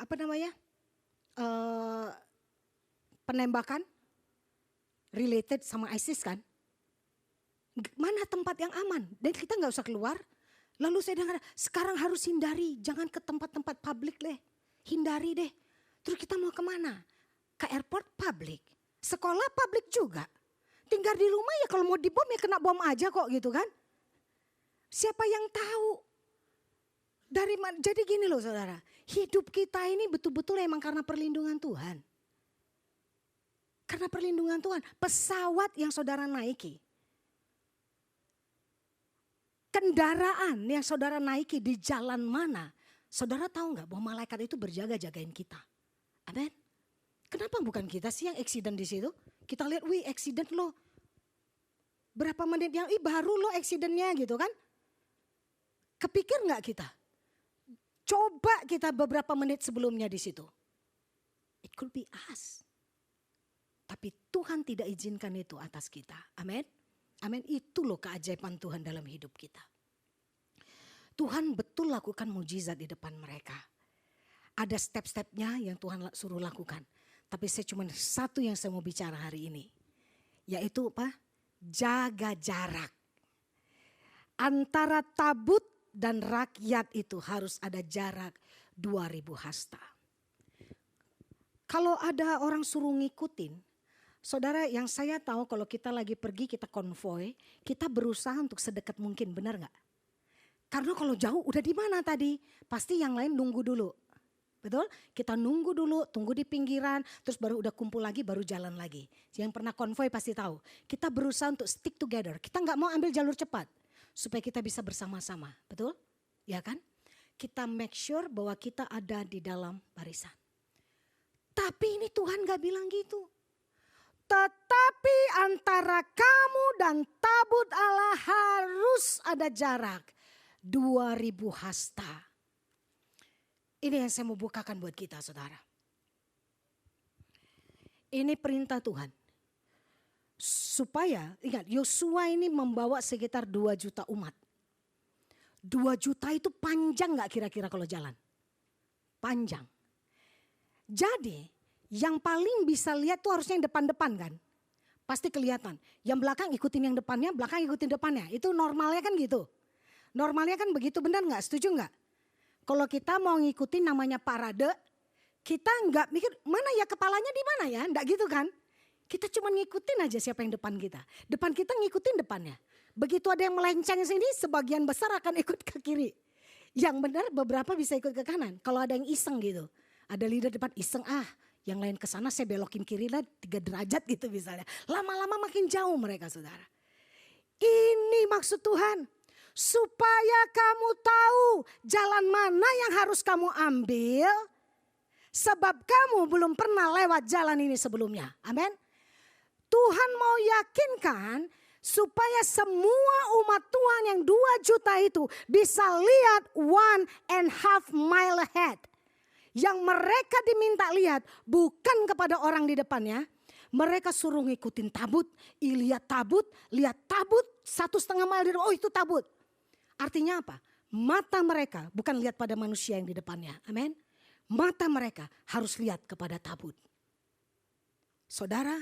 penembakan. Related sama ISIS kan. Mana tempat yang aman. Dan kita gak usah keluar. Lalu saya dengar sekarang harus hindari. Jangan ke tempat-tempat publik deh. Hindari deh. Terus kita mau kemana? Ke airport publik. Sekolah publik juga. Tinggal di rumah ya kalau mau dibom ya kena bom aja kok gitu kan. Siapa yang tahu? Jadi gini loh saudara, hidup kita ini betul-betul emang karena perlindungan Tuhan. Karena perlindungan Tuhan, pesawat yang saudara naiki, kendaraan yang saudara naiki di jalan mana, saudara tahu nggak bahwa malaikat itu berjaga-jagain kita. Amin. Kenapa bukan kita sih yang eksiden di situ? Kita lihat, wih eksiden loh. Berapa menit yang, baru loh eksidennya gitu kan. Kepikir nggak kita? Coba kita beberapa menit sebelumnya di situ. It could be us. Tapi Tuhan tidak izinkan itu atas kita. Amin. Amin. Itu loh keajaiban Tuhan dalam hidup kita. Tuhan betul lakukan mujizat di depan mereka. Ada step-stepnya yang Tuhan suruh lakukan. Tapi saya cuma satu yang saya mau bicara hari ini. Yaitu apa? Jaga jarak. Antara tabut dan rakyat itu harus ada jarak 2000 hasta. Kalau ada orang suruh ngikutin, saudara, yang saya tahu kalau kita lagi pergi, kita konvoy, kita berusaha untuk sedekat mungkin, benar gak? Karena kalau jauh udah di mana tadi? Pasti yang lain nunggu dulu. Betul? Kita nunggu dulu, tunggu di pinggiran, terus baru udah kumpul lagi, baru jalan lagi. Yang pernah konvoy pasti tahu. Kita berusaha untuk stick together. Kita gak mau ambil jalur cepat. Supaya kita bisa bersama-sama. Betul? Ya kan? Kita make sure bahwa kita ada di dalam barisan. Tapi ini Tuhan gak bilang gitu. Tetapi antara kamu dan tabut Allah harus ada jarak 2000 hasta. Ini yang saya mau bukakan buat kita saudara. Ini perintah Tuhan. Supaya, ingat Yosua ini membawa sekitar 2 juta umat. 2 juta itu panjang gak kira-kira kalau jalan? Panjang. Jadi yang paling bisa lihat tuh harusnya yang depan-depan kan. Pasti kelihatan. Yang belakang ikutin yang depannya, belakang ikutin depannya. Itu normalnya kan gitu. Normalnya kan begitu, benar gak? Setuju gak? Kalau kita mau ngikutin namanya parade, kita nggak mikir mana ya kepalanya di mana ya, nggak gitu kan? Kita cuma ngikutin aja siapa yang depan kita. Depan kita ngikutin depannya. Begitu ada yang melenceng sini, sebagian besar akan ikut ke kiri. Yang benar beberapa bisa ikut ke kanan. Kalau ada yang iseng gitu, ada leader depan iseng yang lain ke sana saya belokin kiri lah 3 derajat gitu misalnya. Lama-lama makin jauh mereka saudara. Ini maksud Tuhan. Supaya kamu tahu jalan mana yang harus kamu ambil. Sebab kamu belum pernah lewat jalan ini sebelumnya. Amin. Tuhan mau yakinkan supaya semua umat Tuhan yang 2 juta itu bisa lihat 1.5 mile ahead. Yang mereka diminta lihat bukan kepada orang di depannya. Mereka suruh ngikutin tabut, lihat tabut 1,5 mile dari itu tabut. Artinya apa? Mata mereka bukan lihat pada manusia yang di depannya. Amin. Mata mereka harus lihat kepada tabut. Saudara,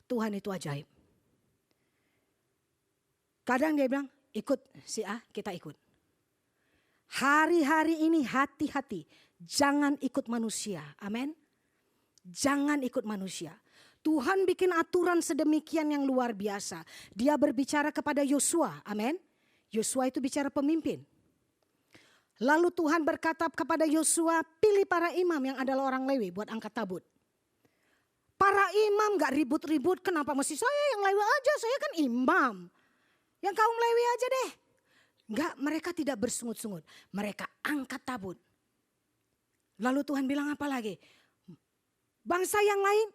Tuhan itu ajaib. Kadang dia bilang, ikut si A, kita ikut. Hari-hari ini hati-hati, jangan ikut manusia. Amin. Jangan ikut manusia. Tuhan bikin aturan sedemikian yang luar biasa. Dia berbicara kepada Yosua. Amin. Yosua itu bicara pemimpin. Lalu Tuhan berkata kepada Yosua, pilih para imam yang adalah orang Lewi buat angkat tabut. Para imam gak ribut-ribut, kenapa mesti saya yang Lewi aja, saya kan imam. Yang kaum Lewi aja deh. Enggak, mereka tidak bersungut-sungut. Mereka angkat tabut. Lalu Tuhan bilang apa lagi? Bangsa yang lain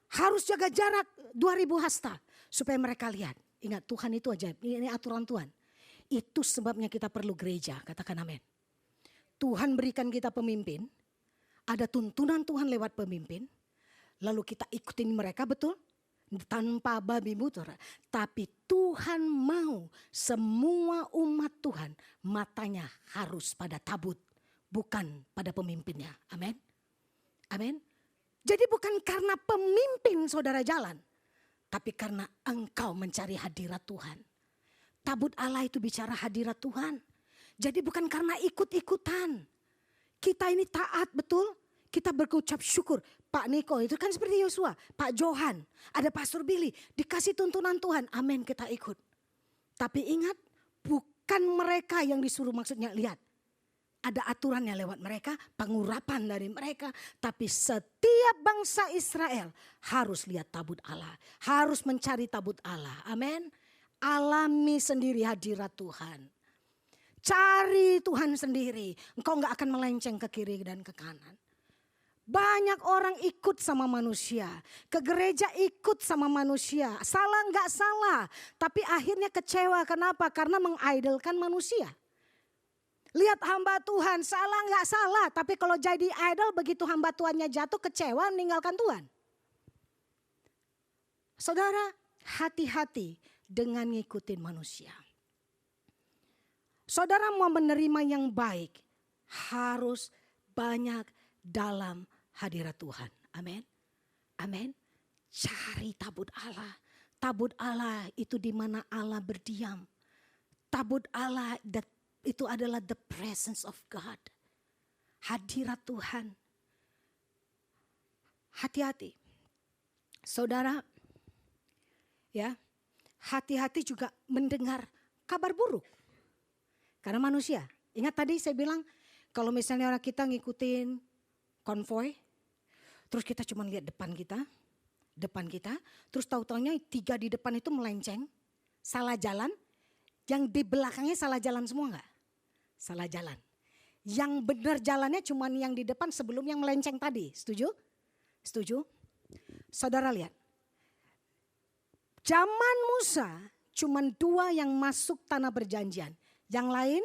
harus jaga jarak 2000 hasta. Supaya mereka lihat. Ingat Tuhan itu ajaib, ini aturan Tuhan. Itu sebabnya kita perlu gereja, katakan amin. Tuhan berikan kita pemimpin, ada tuntunan Tuhan lewat pemimpin, lalu kita ikutin mereka betul, tanpa babi butur. Tapi Tuhan mau semua umat Tuhan matanya harus pada tabut, bukan pada pemimpinnya, amin. Amin. Jadi bukan karena pemimpin saudara jalan, tapi karena engkau mencari hadirat Tuhan. Tabut Allah itu bicara hadirat Tuhan. Jadi bukan karena ikut-ikutan. Kita ini taat betul. Kita berucap syukur. Pak Niko itu kan seperti Yosua. Pak Johan. Ada Pastor Billy. Dikasih tuntunan Tuhan. Amin, kita ikut. Tapi ingat, bukan mereka yang disuruh maksudnya lihat. ada aturannya lewat mereka, pengurapan dari mereka. Tapi setiap bangsa Israel harus lihat tabut Allah. Harus mencari tabut Allah. Amin. Alami sendiri hadirat Tuhan. Cari Tuhan sendiri. Engkau gak akan melenceng ke kiri dan ke kanan. Banyak orang ikut sama manusia. Ke gereja ikut sama manusia. Salah gak salah. Tapi akhirnya kecewa. Kenapa? Karena mengidolkan manusia. Lihat hamba Tuhan, salah nggak salah. Tapi kalau jadi idol, begitu hamba Tuhannya jatuh, kecewa, meninggalkan Tuhan. Saudara, hati-hati dengan ngikutin manusia. Saudara mau menerima yang baik, harus banyak dalam hadirat Tuhan. Amin. Amin. Cari tabut Allah. Tabut Allah itu di mana Allah berdiam. Tabut Allah itu adalah the presence of God. Hadirat Tuhan. Hati-hati. Saudara, ya, hati-hati juga mendengar kabar buruk. Karena manusia, ingat tadi saya bilang, kalau misalnya orang kita ngikutin konvoy, terus kita cuma lihat depan kita, terus tahu-taunya 3 di depan itu melenceng, salah jalan, yang di belakangnya salah jalan semua enggak? Salah jalan. Yang benar jalannya cuma yang di depan sebelum yang melenceng tadi. Setuju? Setuju? Saudara lihat. Zaman Musa cuma 2 yang masuk tanah perjanjian. Yang lain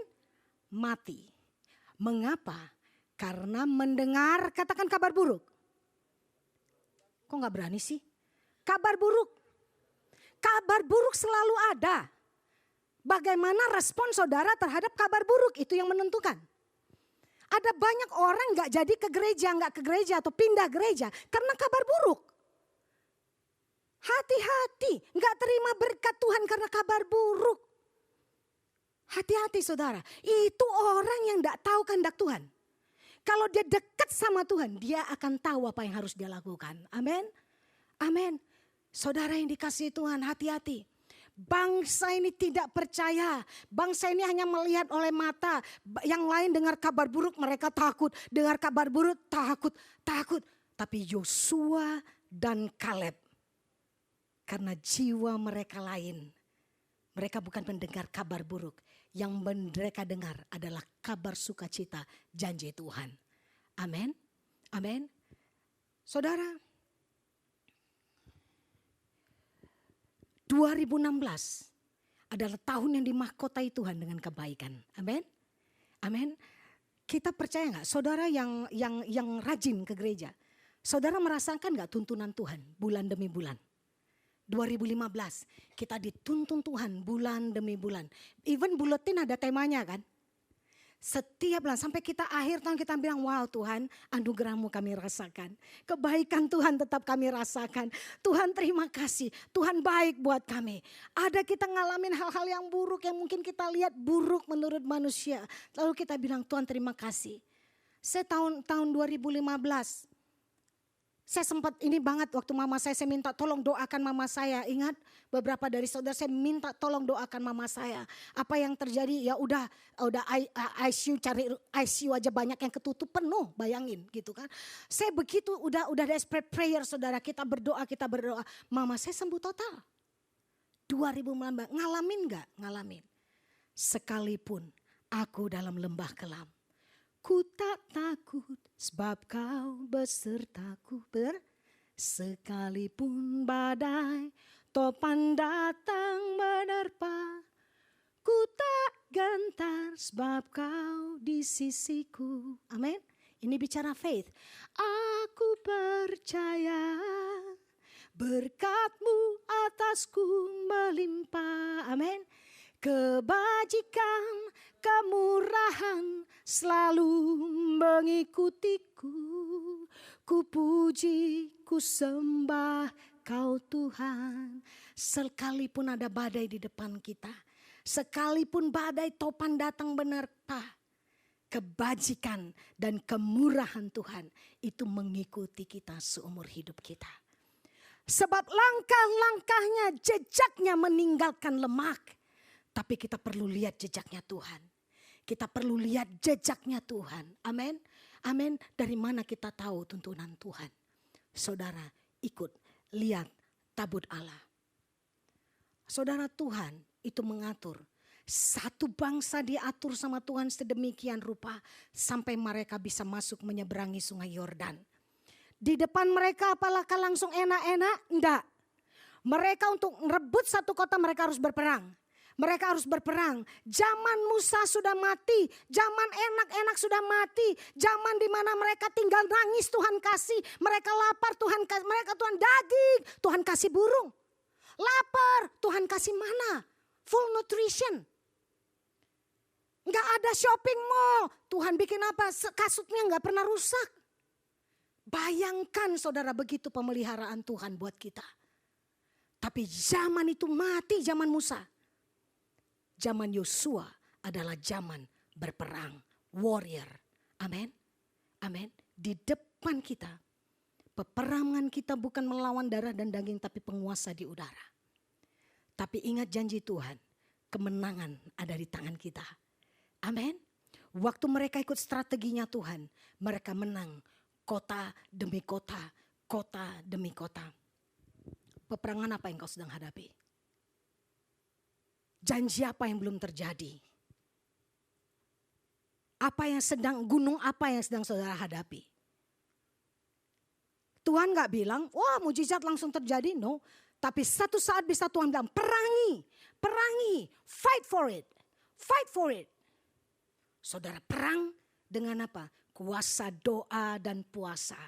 mati. Mengapa? Karena mendengar, katakan kabar buruk. Kok gak berani sih? Kabar buruk. Kabar buruk selalu ada. Bagaimana respon saudara terhadap kabar buruk, itu yang menentukan. Ada banyak orang gak jadi ke gereja atau pindah gereja karena kabar buruk. Hati-hati, gak terima berkat Tuhan karena kabar buruk. Hati-hati saudara, itu orang yang gak tahu kehendak Tuhan. Kalau dia dekat sama Tuhan, dia akan tahu apa yang harus dia lakukan. Amin. Amin. Saudara yang dikasihi Tuhan, hati-hati. Bangsa ini tidak percaya. Bangsa ini hanya melihat oleh mata. Yang lain dengar kabar buruk mereka takut. Dengar kabar buruk takut. Tapi Yosua dan Kaleb, karena jiwa mereka lain. Mereka bukan mendengar kabar buruk. Yang mereka dengar adalah kabar sukacita janji Tuhan. Amin. Amin. Saudara, 2016 adalah tahun yang dimahkotai Tuhan dengan kebaikan. Amin. Amin. Kita percaya gak saudara yang rajin ke gereja. Saudara merasakan gak tuntunan Tuhan bulan demi bulan. 2015 kita dituntun Tuhan bulan demi bulan. Even buletin ada temanya kan. Setiap bulan sampai kita akhir tahun kita bilang, wow Tuhan, anugerah-Mu kami rasakan. Kebaikan Tuhan tetap kami rasakan. Tuhan terima kasih, Tuhan baik buat kami. Ada kita ngalamin hal-hal yang buruk yang mungkin kita lihat buruk menurut manusia. Lalu kita bilang, Tuhan terima kasih. Saya tahun 2015, saya sempat ini banget waktu mama saya minta tolong doakan mama saya. Ingat beberapa dari saudara saya minta tolong doakan mama saya. Apa yang terjadi ya udah ICU, cari ICU aja banyak yang ketutup penuh, bayangin gitu kan. Saya begitu udah desperate prayer saudara, kita berdoa. Mama saya sembuh total. 2019 ngalamin gak? Ngalamin. Sekalipun aku dalam lembah kelam, ku tak takut sebab kau besertaku. Sekalipun badai topan datang menerpa, ku tak gentar sebab kau di sisiku. Amin. Ini bicara faith. Aku percaya berkat-Mu atasku melimpah. Amin. Kebajikan, kemurahan selalu mengikutiku. Ku puji, ku sembah Kau Tuhan. Sekalipun ada badai di depan kita, sekalipun badai topan datang menerpa, kebajikan dan kemurahan Tuhan itu mengikuti kita seumur hidup kita. Sebab langkah-langkahnya, jejaknya meninggalkan lemak. Tapi kita perlu lihat jejaknya Tuhan. Kita perlu lihat jejaknya Tuhan. Amin. Amin. Dari mana kita tahu tuntunan Tuhan? Saudara ikut lihat tabut Allah. Saudara, Tuhan itu mengatur. Satu bangsa diatur sama Tuhan sedemikian rupa sampai mereka bisa masuk menyeberangi sungai Yordan. Di depan mereka apakah langsung enak-enak? Enggak. Mereka untuk merebut satu kota mereka harus berperang. Mereka harus berperang. Zaman Musa sudah mati. Zaman enak-enak sudah mati. Zaman di mana mereka tinggal nangis Tuhan kasih. Mereka lapar Tuhan kasih. Mereka Tuhan daging. Tuhan kasih burung. Lapar Tuhan kasih mana. Full nutrition. Nggak ada shopping mall. Tuhan bikin apa? Kasutnya nggak pernah rusak. Bayangkan saudara begitu pemeliharaan Tuhan buat kita. Tapi zaman itu mati zaman Musa. Zaman Yosua adalah zaman berperang. Warrior. Amin. Amin. Di depan kita. Peperangan kita bukan melawan darah dan daging tapi penguasa di udara. Tapi ingat janji Tuhan. Kemenangan ada di tangan kita. Amin. Waktu mereka ikut strateginya Tuhan, mereka menang kota demi kota, kota demi kota. Peperangan apa yang kau sedang hadapi? Janji apa yang belum terjadi? Gunung apa yang sedang saudara hadapi? Tuhan gak bilang, wah mujizat langsung terjadi, no. Tapi satu saat bisa Tuhan bilang, perangi, fight for it, fight for it. Saudara perang dengan apa? Kuasa doa dan puasa.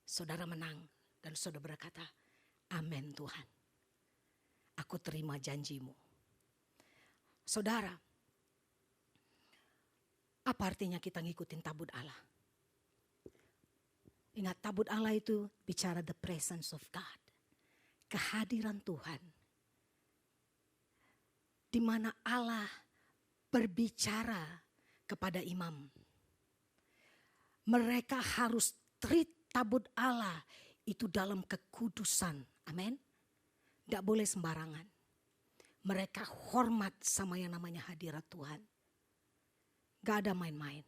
Saudara menang dan saudara berkata, amin Tuhan. Aku terima janjimu. Saudara, apa artinya kita ngikutin tabut Allah? Ingat tabut Allah itu bicara the presence of God. Kehadiran Tuhan. Di mana Allah berbicara kepada imam. Mereka harus treat tabut Allah itu dalam kekudusan. Amin. Tidak boleh sembarangan. Mereka hormat sama yang namanya hadirat Tuhan. Gak ada main-main.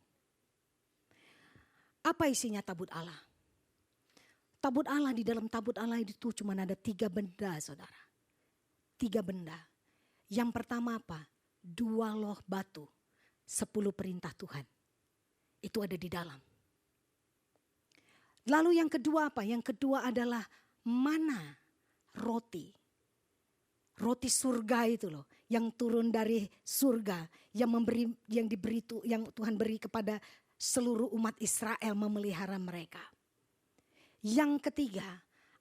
Apa isinya tabut Allah? Tabut Allah, di dalam tabut Allah itu cuma ada 3 benda saudara. 3 benda. Yang pertama apa? 2 loh batu. 10 perintah Tuhan. Itu ada di dalam. Lalu yang kedua apa? Yang kedua adalah mana roti. Roti surga itu loh. Yang turun dari surga. Yang Tuhan beri kepada seluruh umat Israel memelihara mereka. Yang ketiga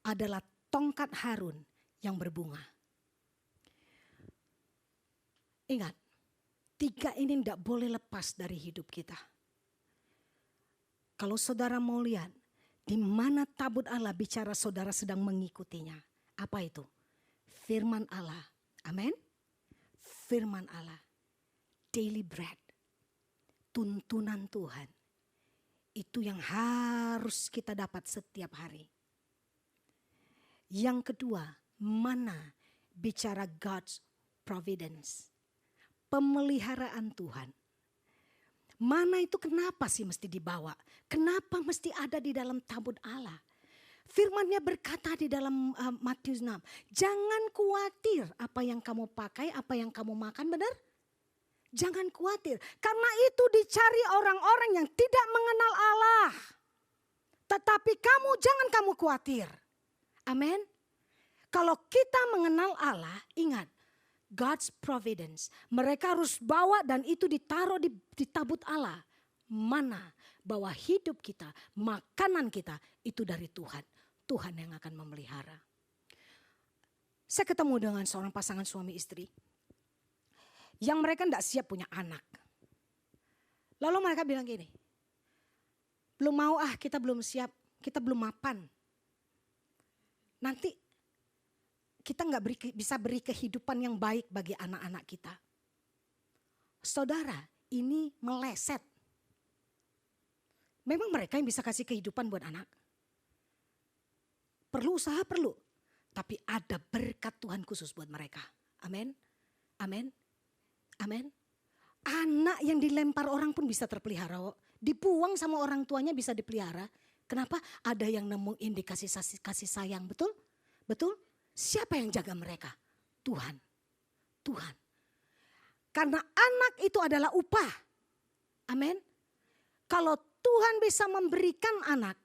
adalah tongkat Harun yang berbunga. Ingat. 3 ini tidak boleh lepas dari hidup kita. Kalau saudara mau lihat, di mana tabut Allah bicara saudara sedang mengikutinya. Apa itu? Firman Allah. Amin. Firman Allah. Daily bread. Tuntunan Tuhan. Itu yang harus kita dapat setiap hari. Yang kedua, mana bicara God's providence. Pemeliharaan Tuhan. Mana itu kenapa sih mesti dibawa? Kenapa mesti ada di dalam tabut Allah? Firman-Nya berkata di dalam Matius 6. Jangan khawatir apa yang kamu pakai, apa yang kamu makan, benar? Jangan khawatir. Karena itu dicari orang-orang yang tidak mengenal Allah. Tetapi jangan kamu khawatir. Amin. Kalau kita mengenal Allah, ingat. God's providence. Mereka harus bawa dan itu ditaruh di tabut Allah. Mana bahwa hidup kita, makanan kita itu dari Tuhan. Tuhan yang akan memelihara. Saya ketemu dengan seorang pasangan suami istri. Yang mereka tidak siap punya anak. Lalu mereka bilang gini. Belum mau kita belum siap. Kita belum mapan. Nanti kita nggak bisa beri kehidupan yang baik bagi anak-anak kita. Saudara, ini meleset. Memang mereka yang bisa kasih kehidupan buat anak. Perlu usaha, perlu. Tapi ada berkat Tuhan khusus buat mereka. Amin. Amin. Amin. Anak yang dilempar orang pun bisa terpelihara. Dibuang sama orang tuanya bisa dipelihara. Kenapa? Ada yang nemu indikasi kasih sayang, betul? Betul? Siapa yang jaga mereka? Tuhan. Tuhan. Karena anak itu adalah upah. Amin. Kalau Tuhan bisa memberikan anak,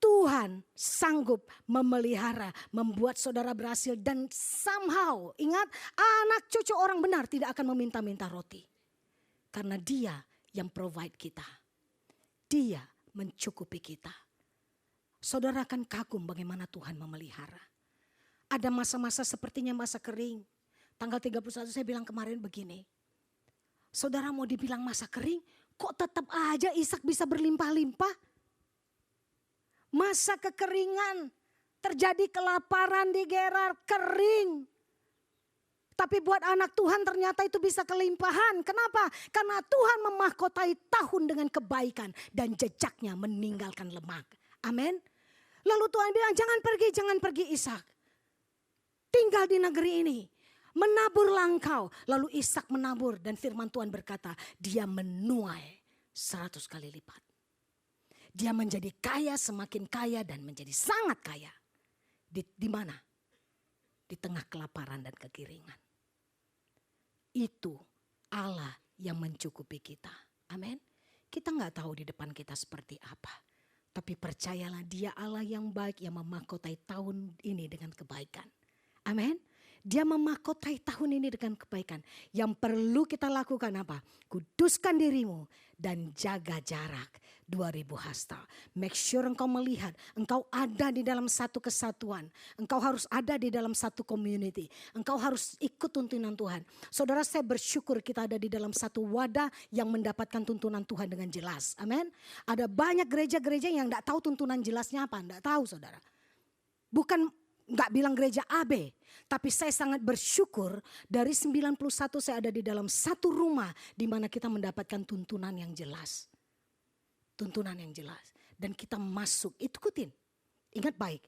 Tuhan sanggup memelihara, membuat saudara berhasil. Dan somehow, ingat, anak cucu orang benar tidak akan meminta-minta roti. Karena dia yang provide kita. Dia mencukupi kita. Saudara akan kagum bagaimana Tuhan memelihara. Ada masa-masa sepertinya masa kering. Tanggal 31 saya bilang kemarin begini. Saudara mau dibilang masa kering, kok tetap aja Ishak bisa berlimpah-limpah? Masa kekeringan, terjadi kelaparan di Gerar, kering. Tapi buat anak Tuhan ternyata itu bisa kelimpahan. Kenapa? Karena Tuhan memahkotai tahun dengan kebaikan dan jejaknya meninggalkan lemak. Amin. Lalu Tuhan bilang jangan pergi Ishak. Tinggal di negeri ini. Menaburlah engkau. Lalu Ishak menabur dan firman Tuhan berkata dia menuai 100 kali lipat. Dia menjadi kaya, semakin kaya dan menjadi sangat kaya. Di mana? Di tengah kelaparan dan kekeringan. Itu Allah yang mencukupi kita. Amin. Kita gak tahu di depan kita seperti apa. Tapi percayalah dia Allah yang baik yang memahkotai tahun ini dengan kebaikan. Amin. Dia memahkotai tahun ini dengan kebaikan. Yang perlu kita lakukan apa? Kuduskan dirimu dan jaga jarak 2000 hasta. Make sure engkau melihat, engkau ada di dalam satu kesatuan. Engkau harus ada di dalam satu community. Engkau harus ikut tuntunan Tuhan. Saudara, saya bersyukur kita ada di dalam satu wadah yang mendapatkan tuntunan Tuhan dengan jelas. Amin. Ada banyak gereja-gereja yang enggak tahu tuntunan jelasnya apa. Enggak tahu saudara. Bukan enggak bilang gereja AB. Tapi saya sangat bersyukur dari 91 saya ada di dalam satu rumah di mana kita mendapatkan tuntunan yang jelas. Tuntunan yang jelas. Dan kita masuk, ikutin. Ingat baik,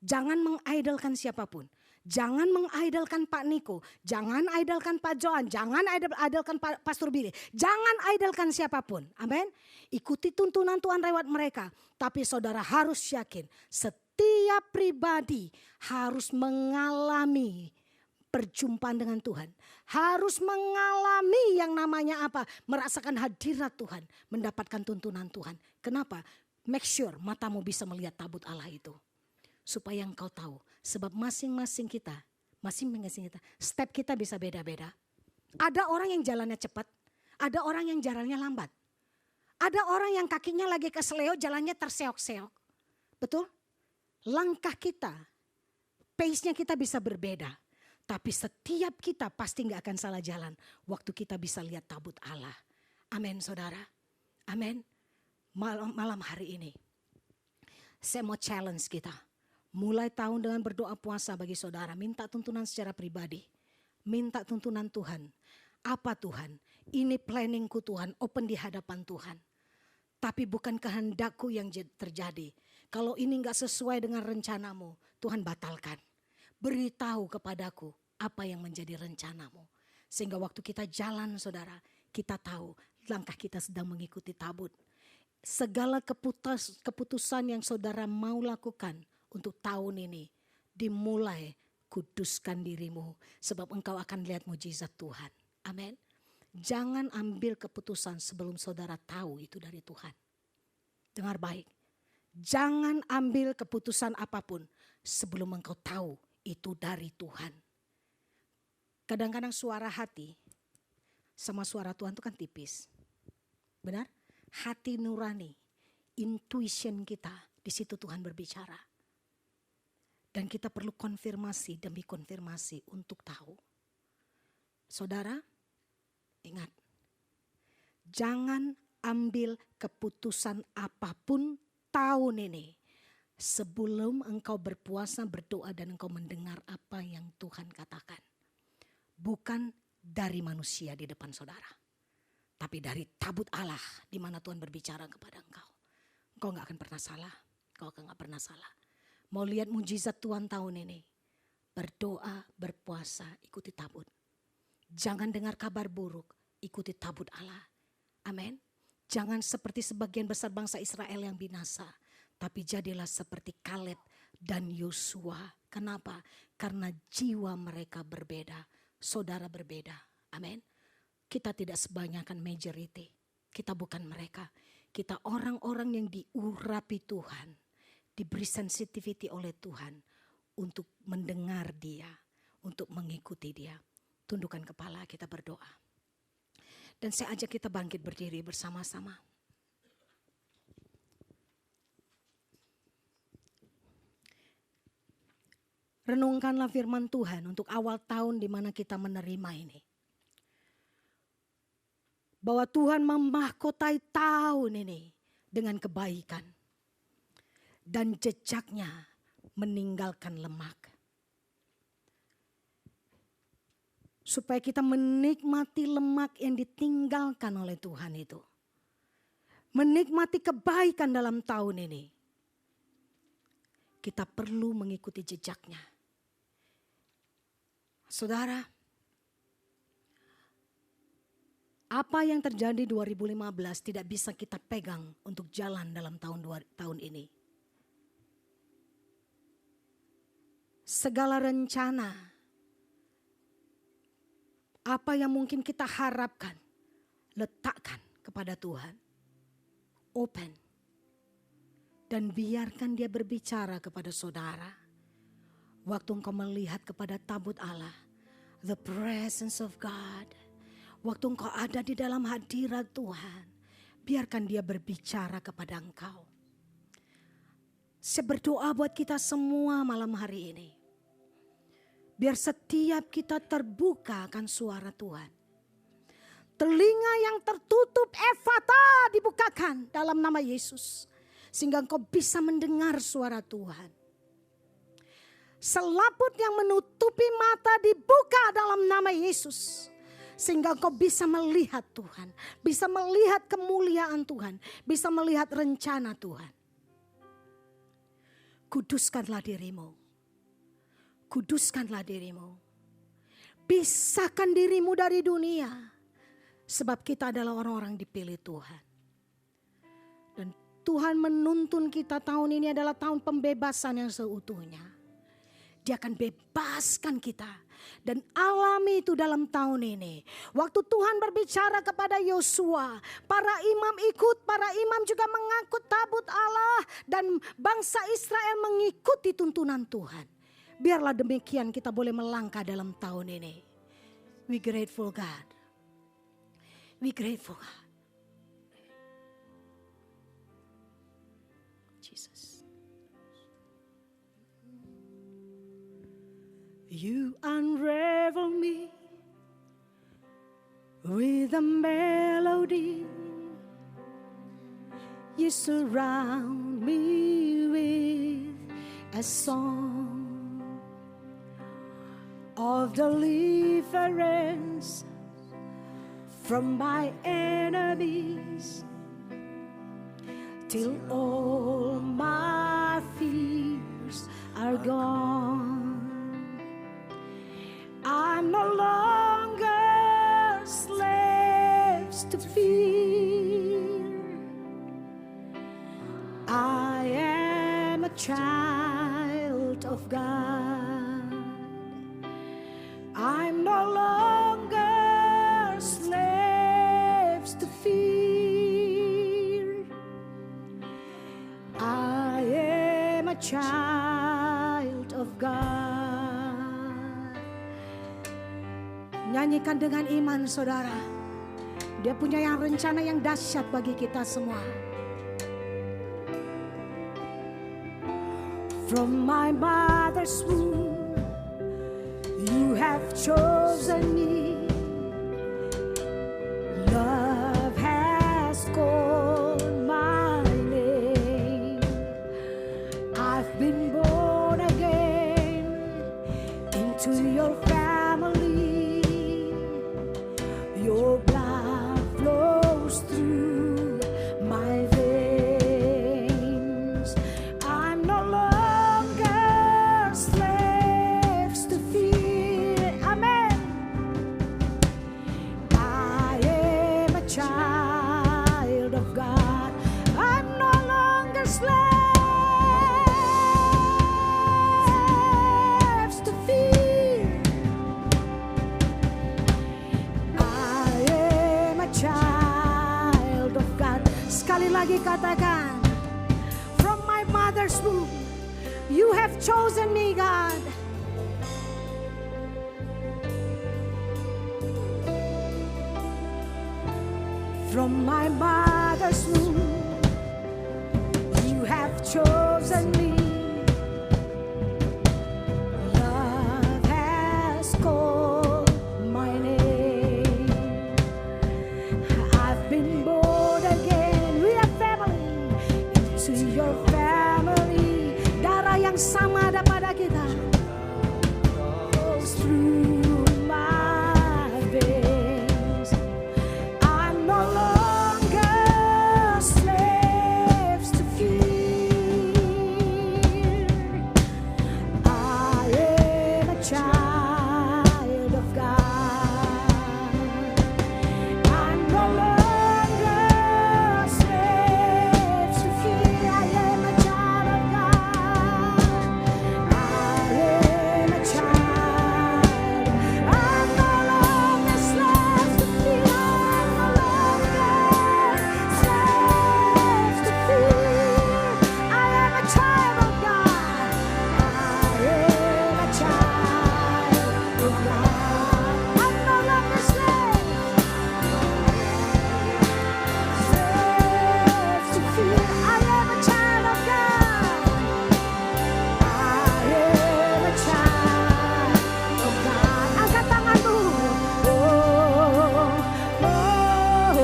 jangan mengidolkan siapapun. Jangan mengidolkan Pak Niko, jangan idolkan Pak Johan, jangan idolkan Pastor Billy. Jangan idolkan siapapun. Amin. Ikuti tuntunan Tuhan lewat mereka. Tapi saudara harus yakin setiap pribadi harus mengalami perjumpaan dengan Tuhan. Harus mengalami yang namanya apa? Merasakan hadirat Tuhan. Mendapatkan tuntunan Tuhan. Kenapa? Make sure matamu bisa melihat tabut Allah itu. Supaya engkau tahu. Sebab masing-masing kita, step kita bisa beda-beda. Ada orang yang jalannya cepat. Ada orang yang jalannya lambat. Ada orang yang kakinya lagi keseleo, jalannya terseok-seok. Betul? Langkah kita, pace-nya kita bisa berbeda. Tapi setiap kita pasti gak akan salah jalan. Waktu kita bisa lihat tabut Allah. Amin saudara. Amin. Malam hari ini. Saya mau challenge kita. Mulai tahun dengan berdoa puasa bagi saudara. Minta tuntunan secara pribadi. Minta tuntunan Tuhan. Apa Tuhan? Ini planningku Tuhan. Open di hadapan Tuhan. Tapi bukan kehendakku yang terjadi. Kalau ini gak sesuai dengan rencanamu. Tuhan batalkan. Beritahu kepadaku apa yang menjadi rencanamu. Sehingga waktu kita jalan saudara, kita tahu langkah kita sedang mengikuti tabut. Segala keputusan yang saudara mau lakukan untuk tahun ini, dimulai kuduskan dirimu. Sebab engkau akan lihat mujizat Tuhan. Amin. Jangan ambil keputusan sebelum saudara tahu itu dari Tuhan. Dengar baik. Jangan ambil keputusan apapun sebelum engkau tahu itu dari Tuhan. Kadang-kadang suara hati sama suara Tuhan itu kan tipis. Benar? Hati nurani, intuition kita, di situ Tuhan berbicara. Dan kita perlu konfirmasi demi konfirmasi untuk tahu. Saudara, ingat. Jangan ambil keputusan apapun tahun ini sebelum engkau berpuasa, berdoa dan engkau mendengar apa yang Tuhan katakan. Bukan dari manusia di depan saudara. Tapi dari tabut Allah di mana Tuhan berbicara kepada engkau. Engkau gak akan pernah salah. Engkau gak pernah salah. Mau lihat mujizat Tuhan tahun ini. Berdoa, berpuasa, ikuti tabut. Jangan dengar kabar buruk, ikuti tabut Allah. Amin. Jangan seperti sebagian besar bangsa Israel yang binasa, tapi jadilah seperti Kaleb dan Yosua. Kenapa? Karena jiwa mereka berbeda, saudara berbeda. Amin. Kita tidak sebanyakan majority. Kita bukan mereka. Kita orang-orang yang diurapi Tuhan, diberi sensitivity oleh Tuhan untuk mendengar Dia, untuk mengikuti Dia. Tundukkan kepala, kita berdoa. Dan saya ajak kita bangkit berdiri bersama-sama. Renungkanlah firman Tuhan untuk awal tahun di mana kita menerima ini. Bahwa Tuhan memahkotai tahun ini dengan kebaikan. Dan jejaknya meninggalkan lemak. Supaya kita menikmati lemak yang ditinggalkan oleh Tuhan itu. Menikmati kebaikan dalam tahun ini. Kita perlu mengikuti jejaknya. Saudara, apa yang terjadi 2015 tidak bisa kita pegang untuk jalan dalam tahun ini. Segala rencana, apa yang mungkin kita harapkan, letakkan kepada Tuhan. Open. Dan biarkan Dia berbicara kepada saudara. Waktu engkau melihat kepada tabut Allah, the presence of God. Waktu engkau ada di dalam hadirat Tuhan, biarkan Dia berbicara kepada engkau. Saya berdoa buat kita semua malam hari ini. Biar setiap kita terbuka akan suara Tuhan. Telinga yang tertutup Efata dibukakan dalam nama Yesus. Sehingga engkau bisa mendengar suara Tuhan. Selaput yang menutupi mata dibuka dalam nama Yesus. Sehingga engkau bisa melihat Tuhan. Bisa melihat kemuliaan Tuhan. Bisa melihat rencana Tuhan. Kuduskanlah dirimu. Kuduskanlah dirimu. Pisahkan dirimu dari dunia. Sebab kita adalah orang-orang dipilih Tuhan. Dan Tuhan menuntun kita tahun ini adalah tahun pembebasan yang seutuhnya. Dia akan bebaskan kita. Dan alami itu dalam tahun ini. Waktu Tuhan berbicara kepada Yosua. Para imam ikut, para imam juga mengangkut tabut Allah. Dan bangsa Israel mengikuti tuntunan Tuhan. Biarlah demikian kita boleh melangkah dalam tahun ini. We grateful God. We grateful God. Jesus. You unravel me with a melody. You surround me with a song of deliverance from my enemies, till all my fears are gone. I'm no longer slaves to fear. I am a child of God. I'm no longer slaves to fear. I am a child of God. Nyanyikan dengan iman saudara. Dia punya yang rencana yang dahsyat bagi kita semua. From my mother's womb, you have chosen me. Love has called my name. I've been born again into your family. Your blood flows through my veins. I'm no longer slaves to fear. Amen. I child of God. I'm no longer slaves to fear. I am a child of God. Sekali lagi katakan, from my mother's womb, you have chosen me, God. From my mother's womb, you have chosen me. Love has called my name. I've been born again. We are family, into your family. Darah yang sama ada pada kita flows through my veins. I'm no longer slaves to fear. I am a child of God. I'm no longer slaves to fear. I am a child of God. I am a child. I'm no longer slaves to fear. I'm no longer slaves to fear. I am a child of God. I am a child of God. I'm no longer slaves to fear. I am a child of God. I am a child of God. Angkat tanganmu. Oh, oh,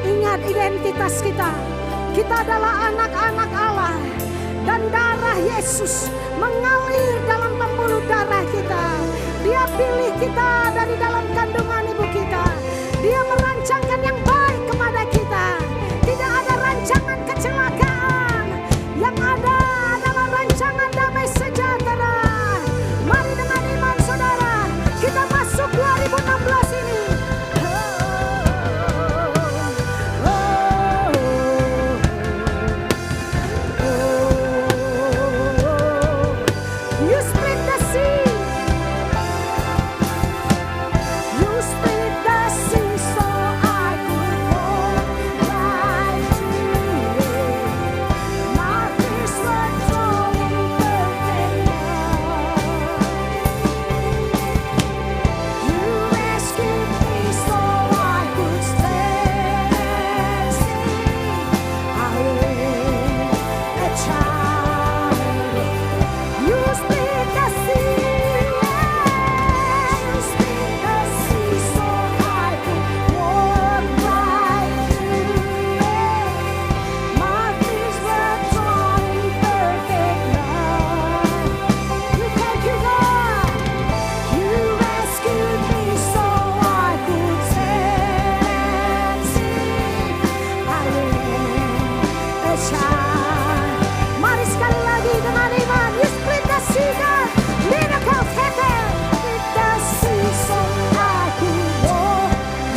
Ingat identitas kita. Kita adalah anak-anak Allah. Dan darah Yesus mengalir dalam pembuluh darah kita. Dia pilih kita dari dalam kandungan ibu kita. Dia merancangkan yang baik kepada kita. Tidak ada rancangan kecelakaan. Yang ada adalah rancangan damai sejahtera. Mari dengan iman saudara, kita masuk 2016 ini. You split the sea. You split the sea so I could walk right through it. My fears were drawn in perfect love. You rescued me so I could stand and sing. I am a child. You split the sea, you split the sea so I could walk right through it. My fears were drawn in perfect love. You thank you, God. You rescued me so I could stand and sing. I am a child. Mari sekali lagi dengan iman. You split the sea, God. Miracles happen. Split the sea so I could walk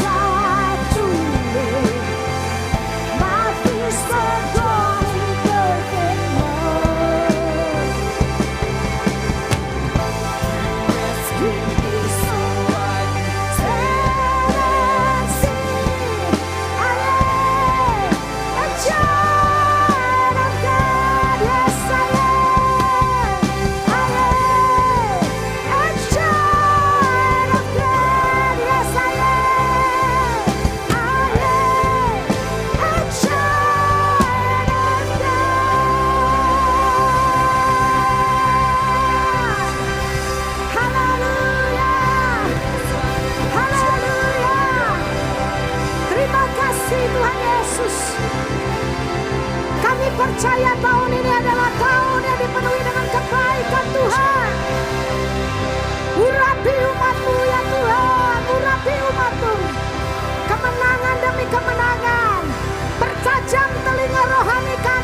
right through it. My fears were drawn in perfect love. Rescued me so I could stand and sing. I am a child of God. Yes, I am. I am a child of God. Yes, I am. I am a child of God. Haleluya. Haleluya. Terima kasih Tuhan Yesus. Kami percaya tahun ini adalah tahun yang dipenuhi dengan kebaikan Tuhan. Urapi umat-Mu ya Tuhan, urapi umat-Mu. Kemenangan demi kemenangan. Pertajam telinga rohani kami.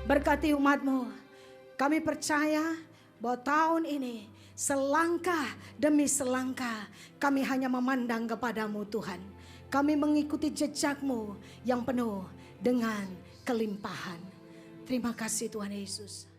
Berkati umat-Mu. Kami percaya bahwa tahun ini selangkah demi selangkah kami hanya memandang kepada-Mu Tuhan. Kami mengikuti jejak-Mu yang penuh dengan kelimpahan. Terima kasih Tuhan Yesus.